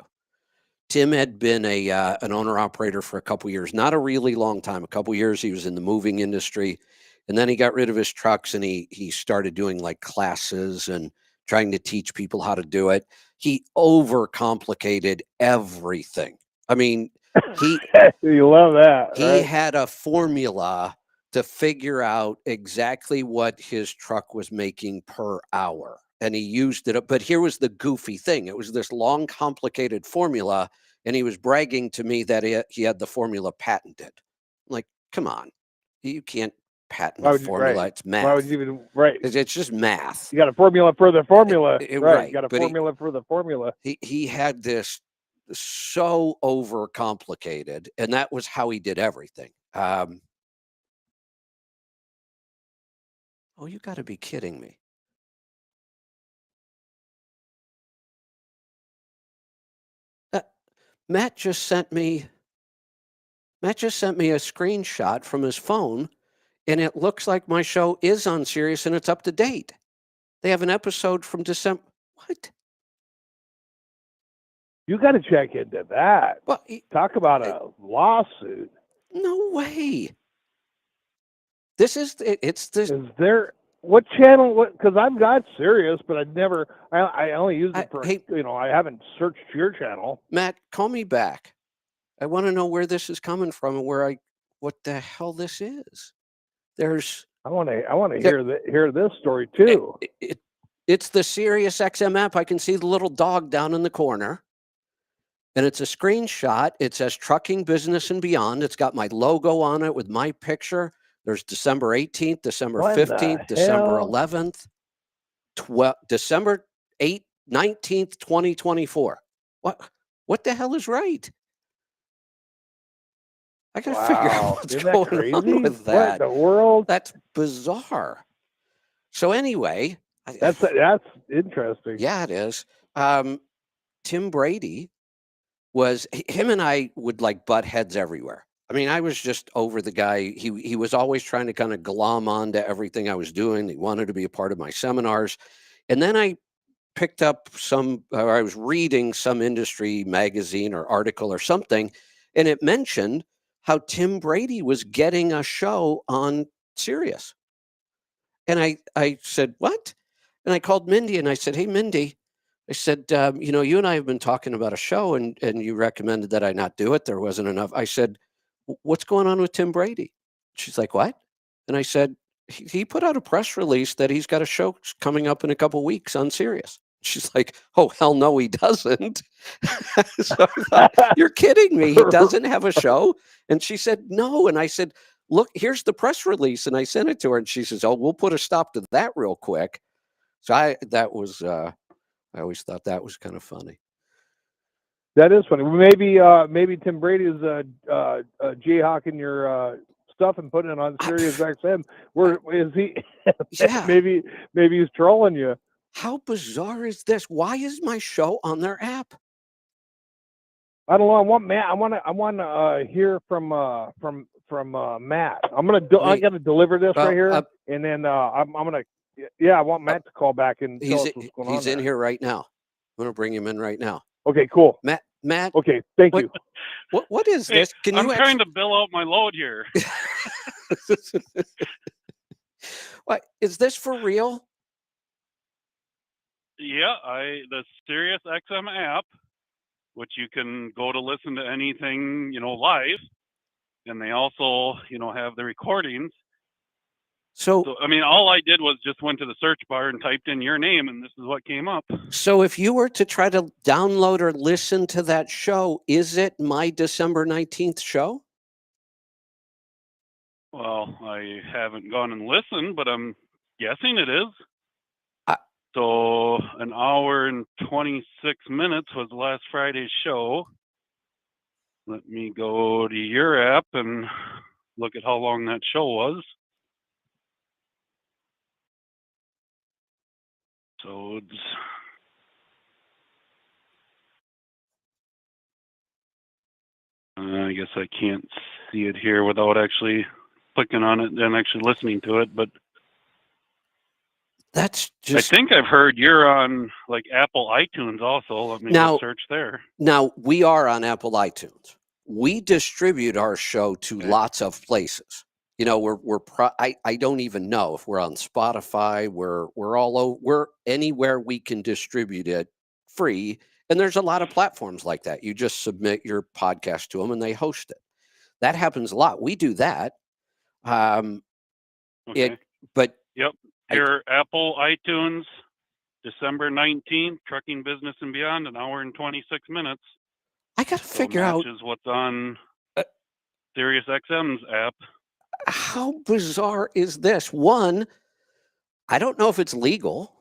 Tim had been an owner operator for a couple years, not a really long time, a couple years. He was in the moving industry, and then he got rid of his trucks and he started doing like classes and trying to teach people how to do it. He overcomplicated everything. I mean, you love that. He right? had a formula to figure out exactly what his truck was making per hour. And he used it. But here was the goofy thing. It was this long, complicated formula. And he was bragging to me that he had the formula patented. I'm like, come on. You can't patent a formula. It's math. Why would you even, right? It's just math. You got a formula for the formula. Right. You got a formula for the formula. He had this so overcomplicated. And that was how he did everything. Oh, you got to be kidding me. Matt just sent me a screenshot from his phone, and it looks like my show is on Sirius and it's up to date. They have an episode from December. What? You got to check into that. Well, talk about a lawsuit. No way. This is it's this. Is there what channel? What? Because I've got Sirius, but I never. I only use it for. I haven't searched your channel. Matt, call me back. I want to know where this is coming from and what the hell this is. I want to hear this story too. It's the Sirius XM app. I can see the little dog down in the corner. And it's a screenshot. It says Trucking Business and Beyond. It's got my logo on it with my picture. There's December 18th, December 15th, December 11th, December 19th, 2024. What the hell is right? I got to figure out what's going on with that. What in the world? That's bizarre. So anyway. That's interesting. Yeah, it is. Tim Brady him and I would like butt heads everywhere. I mean, I was just over the guy. He was always trying to kind of glom on to everything I was doing. He wanted to be a part of my seminars. And then I picked up I was reading some industry magazine or article or something, and it mentioned how Tim Brady was getting a show on Sirius. And I said, what? And I called Mindy and I said, hey, Mindy, I said, you and I have been talking about a show and you recommended that I not do it. There wasn't enough. I said, what's going on with Tim Brady? She's like, what? And I said, he put out a press release that he's got a show coming up in a couple weeks on Sirius. She's like, oh, hell no, he doesn't. So I thought, you're kidding me. He doesn't have a show. And she said, no. And I said, look, here's the press release. And I sent it to her. And she says, oh, we'll put a stop to that real quick. So I always thought that was kind of funny. That is funny. Maybe Tim Brady is jayhawking your stuff and putting it on Sirius XM. Where is he? Yeah. maybe he's trolling you. How bizarre is this? Why is my show on their app? I don't know. I want Matt. I want to hear from Matt. I got to deliver this right here, and then I'm gonna. Yeah, I want Matt to call back and tell us what's going on. He's in here right now. I'm gonna bring him in right now. Okay, cool. Matt. Okay, thank you. What is this? I'm trying to bill out my load here. What is this for real? Yeah, the Sirius XM app, which you can go to listen to anything, live, and they also, have the recordings. So I mean, all I did was just went to the search bar and typed in your name, and this is what came up. So if you were to try to download or listen to that show, is it my December 19th show? Well, I haven't gone and listened, but I'm guessing it is. So an hour and 26 minutes was last Friday's show. Let me go to your app and look at how long that show was. So I guess I can't see it here without actually clicking on it and actually listening to it, but that's just... I think I've heard you're on like Apple iTunes also. Let me go search there. Now, we are on Apple iTunes. We distribute our show to lots of places. I don't even know if we're on Spotify. We're all over. We're anywhere we can distribute it free. And there's a lot of platforms like that. You just submit your podcast to them and they host it. That happens a lot. We do that. Okay. Yep. Your Apple iTunes, December 19th, Trucking Business and Beyond, an hour and 26 minutes. I got to figure out what's on Sirius XM's app. How bizarre is this? One, I don't know if it's legal.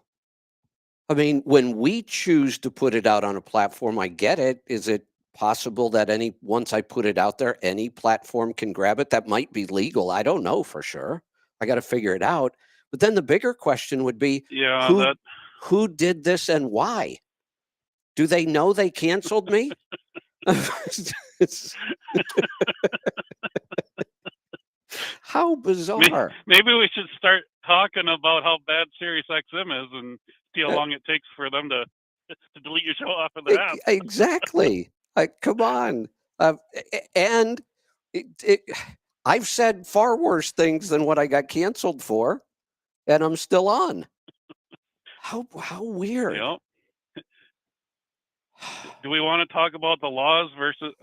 I mean, when we choose to put it out on a platform, I get it. Is it possible that once I put it out there, any platform can grab it? That might be legal. I don't know for sure. I got to figure it out. But then the bigger question would be, who did this and why? Do they know they canceled me? How bizarre. Maybe we should start talking about how bad Sirius XM is and see how long it takes for them to delete your show off of the app. Exactly. Come on. And I've said far worse things than what I got canceled for, and I'm still on. How weird. Yep. Do we want to talk about the laws versus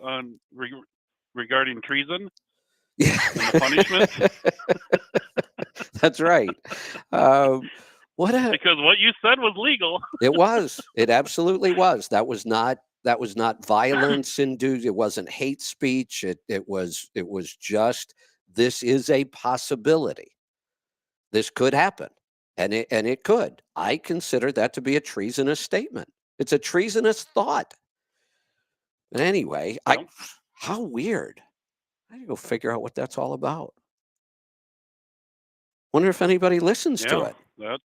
regarding treason? Yeah. And the punishment? That's right. Because what you said was legal. It was. It absolutely was. That was not violence induced. It wasn't hate speech. It was just, this is a possibility. This could happen. And it could. I consider that to be a treasonous statement. It's a treasonous thought. But anyway, how weird. I need to go figure out what that's all about. Wonder if anybody listens to it. I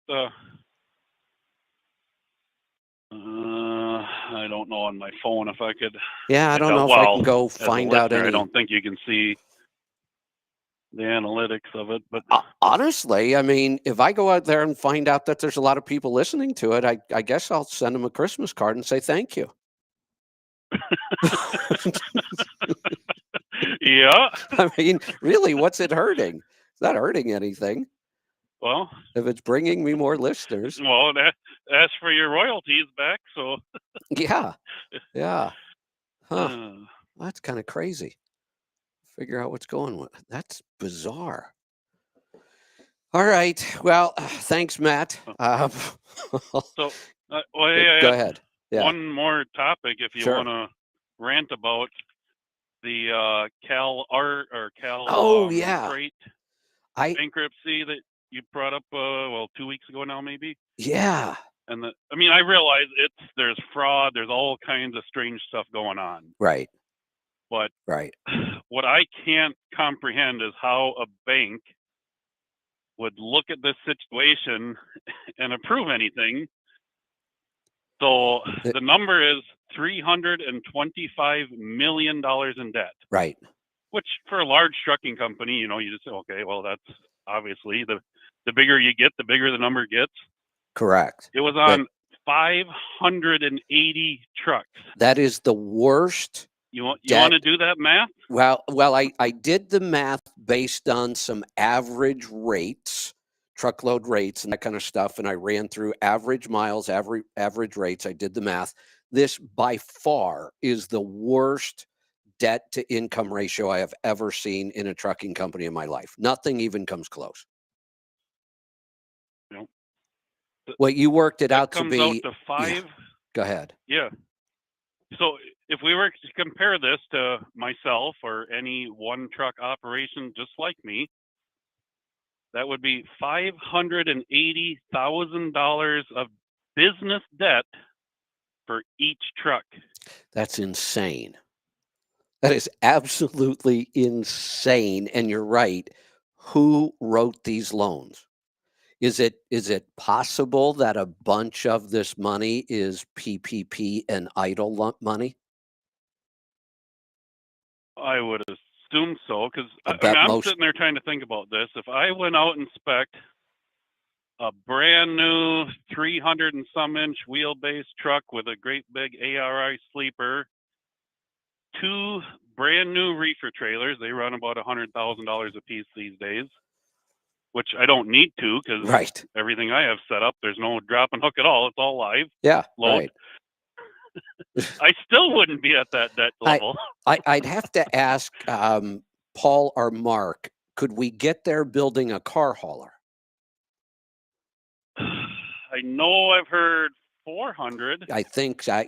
don't know on my phone if I could. Yeah, I don't know if I can go find out any. I don't think you can see the analytics of it, but honestly, I mean, if I go out there and find out that there's a lot of people listening to it, I guess I'll send them a Christmas card and say thank you. Yeah. I mean, really, what's it hurting? It's not hurting anything. Well, If it's bringing me more listeners, that's for your royalties back. So, yeah, yeah. Huh. uh, That's kind of crazy. Figure out what's going on. That's bizarre. All right. Well, thanks, Matt. so well, hey, I Go had ahead. Yeah. one more topic if you Sure. want to rant about the Cal Art or Cal Oh, yeah. Freight I bankruptcy that you brought up 2 weeks ago now maybe. yeah. And I mean, I realize there's fraud, there's all kinds of strange stuff going on, Right. but Right. what I can't comprehend is how a bank would look at this situation and approve anything. So the number is $325 million in debt, Right. which for a large trucking company, you just say, okay, well, that's obviously the bigger you get, the bigger the number gets. Correct. It was on 580 trucks. That is the worst. You want debt. to do that math? Well, I did the math based on some average rates, truckload rates and that kind of stuff, and I ran through average miles, average rates. I did the math. This by far is the worst debt to income ratio I have ever seen in a trucking company in my life. Nothing even comes close. You know, Well, you worked it that out to comes be out to five. Yeah. Go ahead. Yeah. So if we were to compare this to myself or any one truck operation just like me, that would be $580,000 of business debt for each truck. That's insane. That is absolutely insane. And you're right. Who wrote these loans? Is it possible that a bunch of this money is PPP and idle money? I would assume so, because I bet I'm most- sitting there trying to think about this. If I went out and spec'd a brand new 300 and some inch wheelbase truck with a great big ARI sleeper, 2 brand new reefer trailers, they run about $100,000 a piece these days, which I don't need to because Right. everything I have set up, there's no drop and hook at all. It's all live. Yeah. Load. Right. I still wouldn't be at that debt level. I'd have to ask Paul or Mark, could we get there building a car hauler? I know I've heard 400. I think I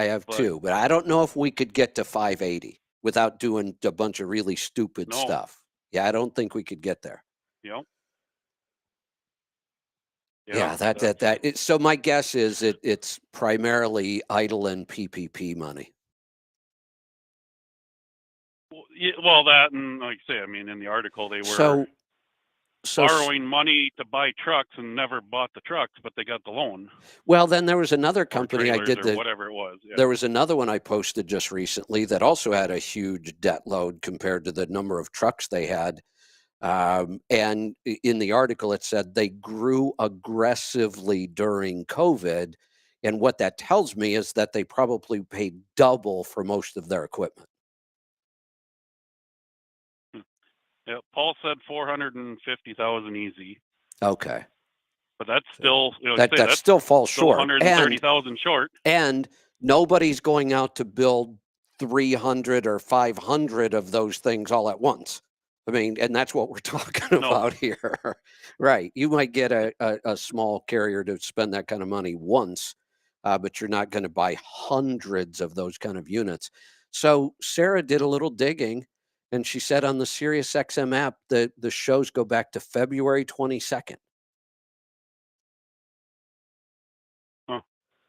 have But- too, but I don't know if we could get to 580 without doing a bunch of really stupid No. stuff. Yeah, I don't think we could get there. Yep. Yeah, so my guess is it's primarily idle and PPP money. Well, that and like I say, I mean, in the article they were So borrowing money to buy trucks and never bought the trucks, but they got the loan. Well, then there was another or company I trailers did or whatever it was. Yeah. There was another one I posted just recently that also had a huge debt load compared to the number of trucks they had. And in the article, it said they grew aggressively during COVID. And what that tells me is that they probably paid double for most of their equipment. Yeah, Paul said 450,000 easy, Okay. but that's still That still falls still short. 130,000 short. And nobody's going out to build 300 or 500 of those things all at once. I mean, and that's what we're talking about here. Right. You might get a small carrier to spend that kind of money once, but you're not going to buy hundreds of those kind of units. So Sarah did a little digging, and she said on the SiriusXM app that the shows go back to February 22nd. Huh.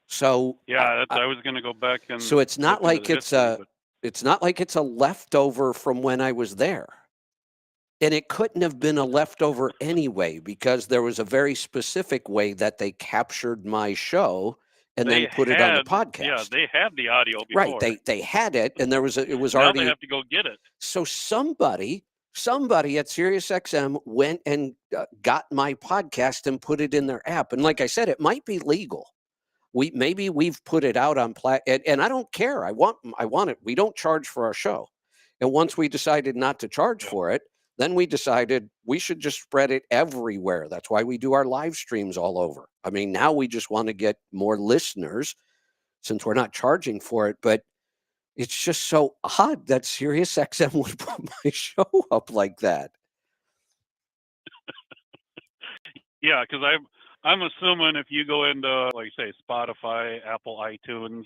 So Yeah, I was going to go back and. so it's not look into like the it's history, it's not like it's a leftover from when I was there. And it couldn't have been a leftover anyway, because there was a very specific way that they captured my show and then put it on the podcast. Yeah, they had the audio before. Right. They had it, and it was now already. they have to go get it. So somebody at SiriusXM went and got my podcast and put it in their app. And like I said, it might be legal. We've put it out on and I don't care. I want it. We don't charge for our show. And once we decided not to charge Yep. for it, then we decided we should just spread it everywhere. That's why we do our live streams all over. I mean, now we just want to get more listeners since we're not charging for it. But it's just so odd that SiriusXM would put my show up like that. Yeah, because I'm assuming if you go into, like say, Spotify, Apple, iTunes,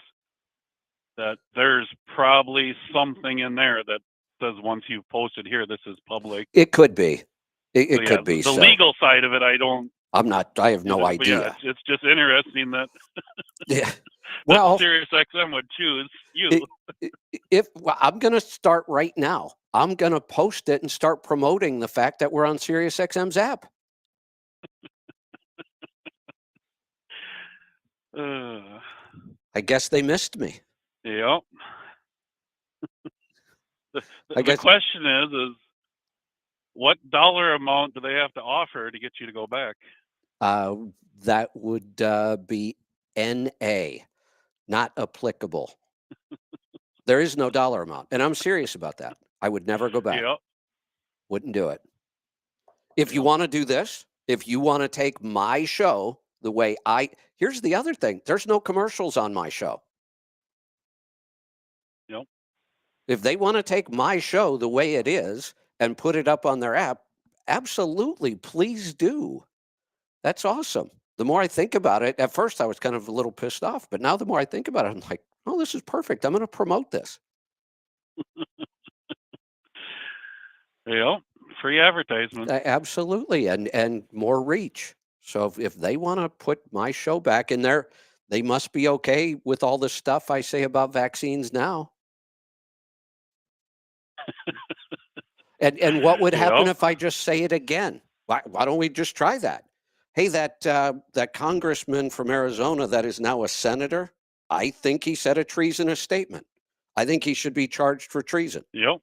that there's probably something in there that says once you've posted here, this is public. It could be. It So, yeah, could be. the So legal side of it, I don't. I have no But idea. yeah, it's just interesting that Yeah. Well, SiriusXM would choose you. well, I'm going to start right now. I'm going to post it and start promoting the fact that we're on SiriusXM's app. I guess they missed me. Yep. I The guess- question is what dollar amount do they have to offer to get you to go back? That would be NA, not applicable. There is no dollar amount. And I'm serious about that. I would never go back. Yep. Wouldn't do it. If you want to do this, if you want to take my show the way here's the other thing. There's no commercials on my show. Yep. If they want to take my show the way it is and put it up on their app, absolutely, please do. That's awesome. The more I think about it, at first I was kind of a little pissed off, but now the more I think about it, I'm like, oh, this is perfect. I'm going to promote this. Yep. Free advertisement. Absolutely. And more reach. So if they want to put my show back in there, they must be okay with all the stuff I say about vaccines now. And what would happen if I just say it again? Why don't we just try that? Hey, that congressman from Arizona that is now a senator, I think he said a treasonous statement. I think he should be charged for treason. Yep.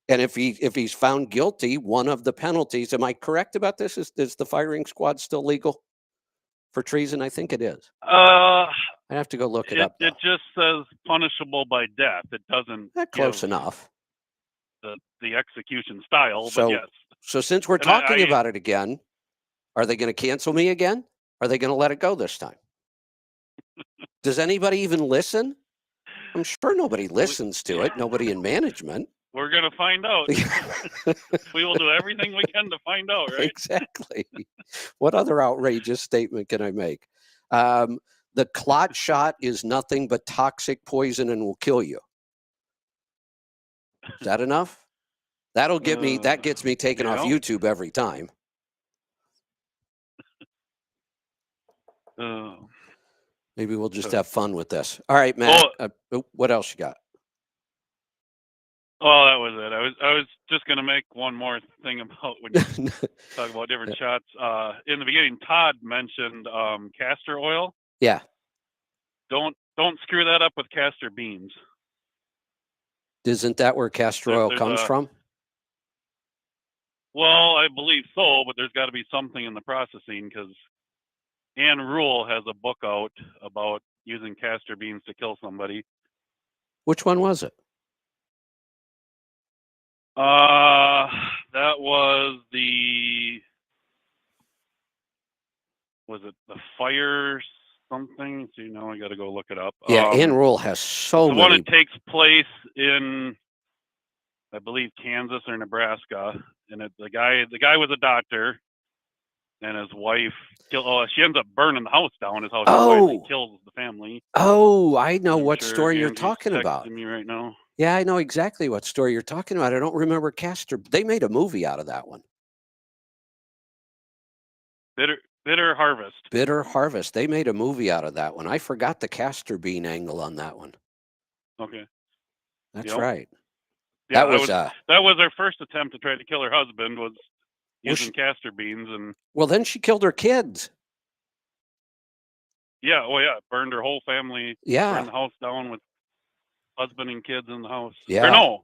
And if he's found guilty, one of the penalties, am I correct about this? Is the firing squad still legal for treason? I think it is. I have to go look it up. It just says punishable by death. It doesn't. Close give enough. The execution style, So, but yes. So since we're And talking about it again, are they going to cancel me again? Are they going to let it go this time? Does anybody even listen? I'm sure nobody listens to it. Nobody in management. We're going to find out. We will do everything we can to find out, right? Exactly. What other outrageous statement can I make? The clot shot is nothing but toxic poison and will kill you. Is that enough? That'll get me. That gets me taken off YouTube every time. Maybe we'll just have fun with this. All right, Matt. What else you got? Oh, that was it. I was just going to make one more thing about when you talk about different shots. In the beginning, Todd mentioned castor oil. Yeah. Don't screw that up with castor beans. Isn't that where castor oil comes from? Well, I believe so, but there's got to be something in the processing because Ann Rule has a book out about using castor beans to kill somebody. Which one was it? That was the fire something? So now I got to go look it up. Yeah, Ann Rule has so many. The one that takes place in, I believe, Kansas or Nebraska, and the guy was a doctor, and his wife she ends up burning the house down. Is how she finally kills the family. Oh, I know what story you're talking about. Me right now. Yeah, I know exactly what story you're talking about. I don't remember castor. They made a movie out of that one. Bitter Harvest. Bitter Harvest. They made a movie out of that one. I forgot the castor bean angle on that one. Okay. That's right. Yeah, that was her first attempt to try to kill her husband, was using castor beans. And well, then she killed her kids. Yeah, burned her whole family. Yeah. Burned the house down with husband and kids in the house. Yeah. Or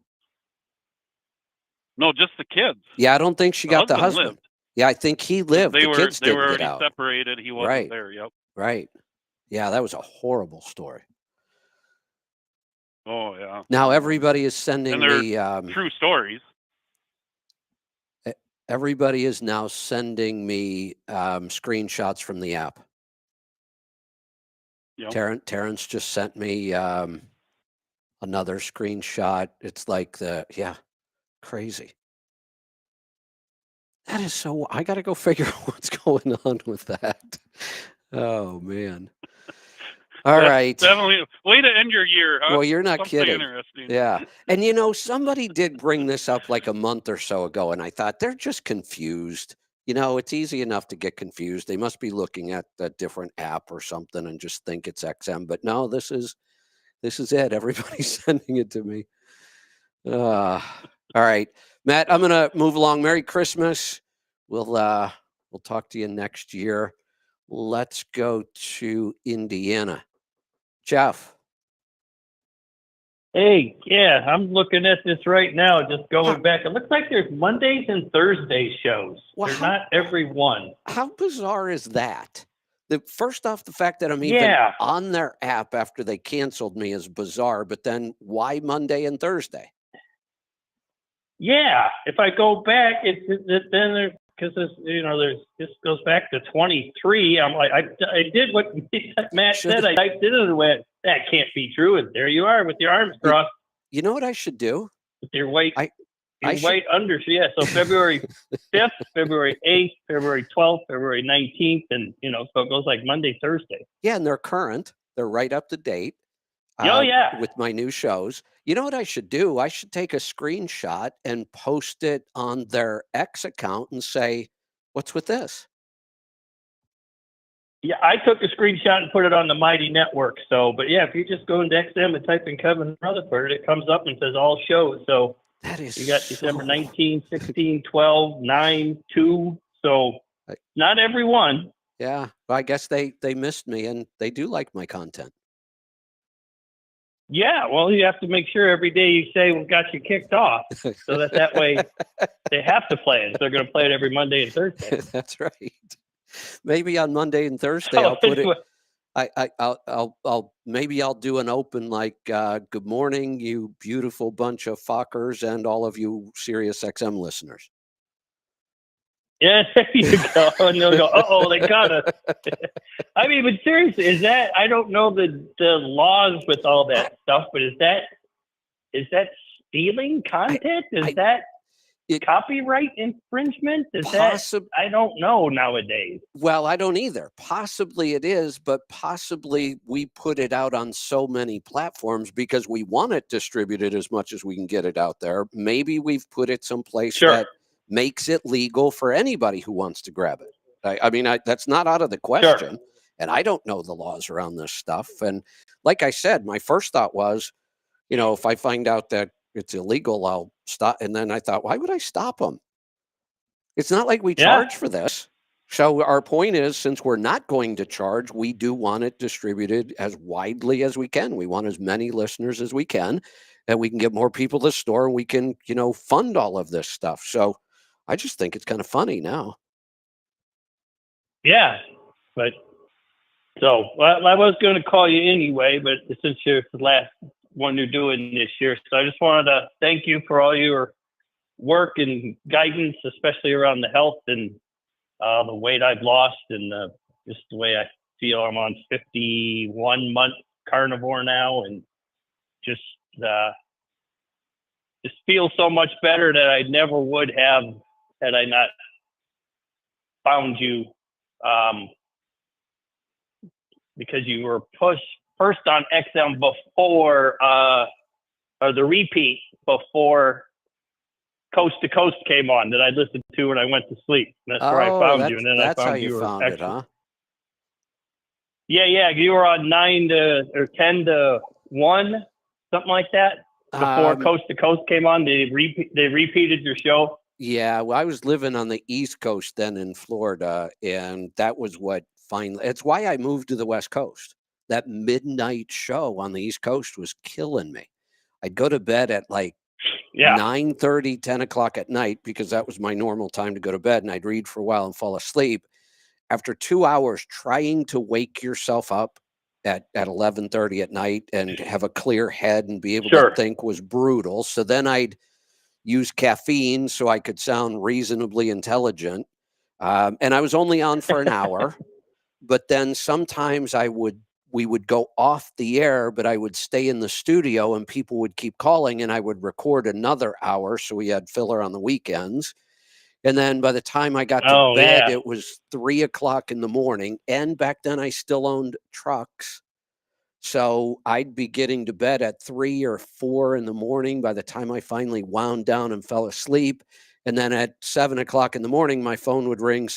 no, just the kids. Yeah, I don't think she got the husband. Lived. Yeah, I think he lived. They kids were didn't already get out. separated. He wasn't there. Yep. Right. Yeah, that was a horrible story. Oh yeah. Now everybody is sending And they're me. true stories. Everybody is now sending me screenshots from the app. Yep. Terrence just sent me another screenshot. It's like crazy. That is so. I got to go figure out what's going on with that. Oh man. All That's right. definitely way to end your year, huh? Well, you're not Something kidding. interesting. Yeah. And somebody did bring this up like a month or so ago, and I thought they're just confused. It's easy enough to get confused. They must be looking at a different app or something and just think it's XM. But no, this is it. Everybody's sending it to me. All right, Matt, I'm gonna move along. Merry Christmas. We'll talk to you next year. Let's go to Indiana. Jeff. Hey, yeah, I'm looking at this right now, just going back. It looks like there's Mondays and Thursday shows. Well, They're not every one. How bizarre is that? First off, the fact that I'm even Yeah. on their app after they canceled me is bizarre, but then why Monday and Thursday? Yeah, if I go back, then because this goes back to 23. I'm like, I did what Matt said. I typed it in and went, that can't be true. And there you are with your arms crossed. You know what I should do? With your white, should... white under. Yeah, so February 5th, February 8th, February 12th, February 19th, and so it goes like Monday, Thursday. Yeah, and they're current. They're right up to date. Yeah. With my new shows. You know what I should do? I should take a screenshot and post it on their X account and say, what's with this? Yeah, I took a screenshot and put it on the Mighty Network. So, but yeah, if you just go into XM and type in Kevin Rutherford, it comes up and says all shows. So that is you got December 19, 16, 12, 9, 2. So not every one. Yeah, well, I guess they missed me, and they do like my content. Yeah, well, you have to make sure every day you say what got you kicked off, so that way they have to play it. They're going to play it every Monday and Thursday. That's right. Maybe on Monday and Thursday I'll put it. I'll do an open like, good morning, you beautiful bunch of fuckers, and all of you Sirius XM listeners. Yeah, there you go. And they'll go, uh-oh, they got us. I mean, but seriously, is that, I don't know the laws with all that stuff, but is that stealing content? Is that copyright infringement? Is that, I don't know nowadays. Well, I don't either. Possibly it is, but possibly we put it out on so many platforms because we want it distributed as much as we can get it out there. Maybe we've put it someplace that makes it legal for anybody who wants to grab it. I mean, that's not out of the question. Sure. And I don't know the laws around this stuff. And like I said, my first thought was, if I find out that it's illegal, I'll stop. And then I thought, why would I stop them? It's not like we charge for this. So our point is, since we're not going to charge, we do want it distributed as widely as we can. We want as many listeners as we can, and we can get more people to the store, and we can, fund all of this stuff. So I just think it's kind of funny now. Yeah, but so I was going to call you anyway, but since you're the last one you're doing this year, so I just wanted to thank you for all your work and guidance, especially around the health and the weight I've lost and just the way I feel. I'm on 51-month carnivore now, and just feel so much better that I never would have had I not found you, because you were first on XM before, or the repeat before Coast to Coast came on, that I listened to when I went to sleep. That's where I found you, and then I found how you found it, huh? Yeah, you were on 9 to 10 to 1, something like that. Before Coast to Coast came on, they repeated your show. Yeah, well, I was living on the East Coast then in Florida, and that was what finally. It's why I moved to the West Coast. That midnight show on the East Coast was killing me. I'd go to bed at like 9:30, 10 o'clock at night, because that was my normal time to go to bed, and I'd read for a while and fall asleep. After 2 hours trying to wake yourself up, at 11:30 at night and have a clear head and be able Sure. to think was brutal. So then I'd use caffeine so I could sound reasonably intelligent. And I was only on for an hour, but then sometimes we would go off the air, but I would stay in the studio and people would keep calling and I would record another hour. So we had filler on the weekends. And then by the time I got to Oh, bed, yeah. it was 3 o'clock in the morning. And back then I still owned trucks. So I'd be getting to bed at 3 or 4 in the morning by the time I finally wound down and fell asleep. And then at 7 o'clock in the morning, my phone would ring.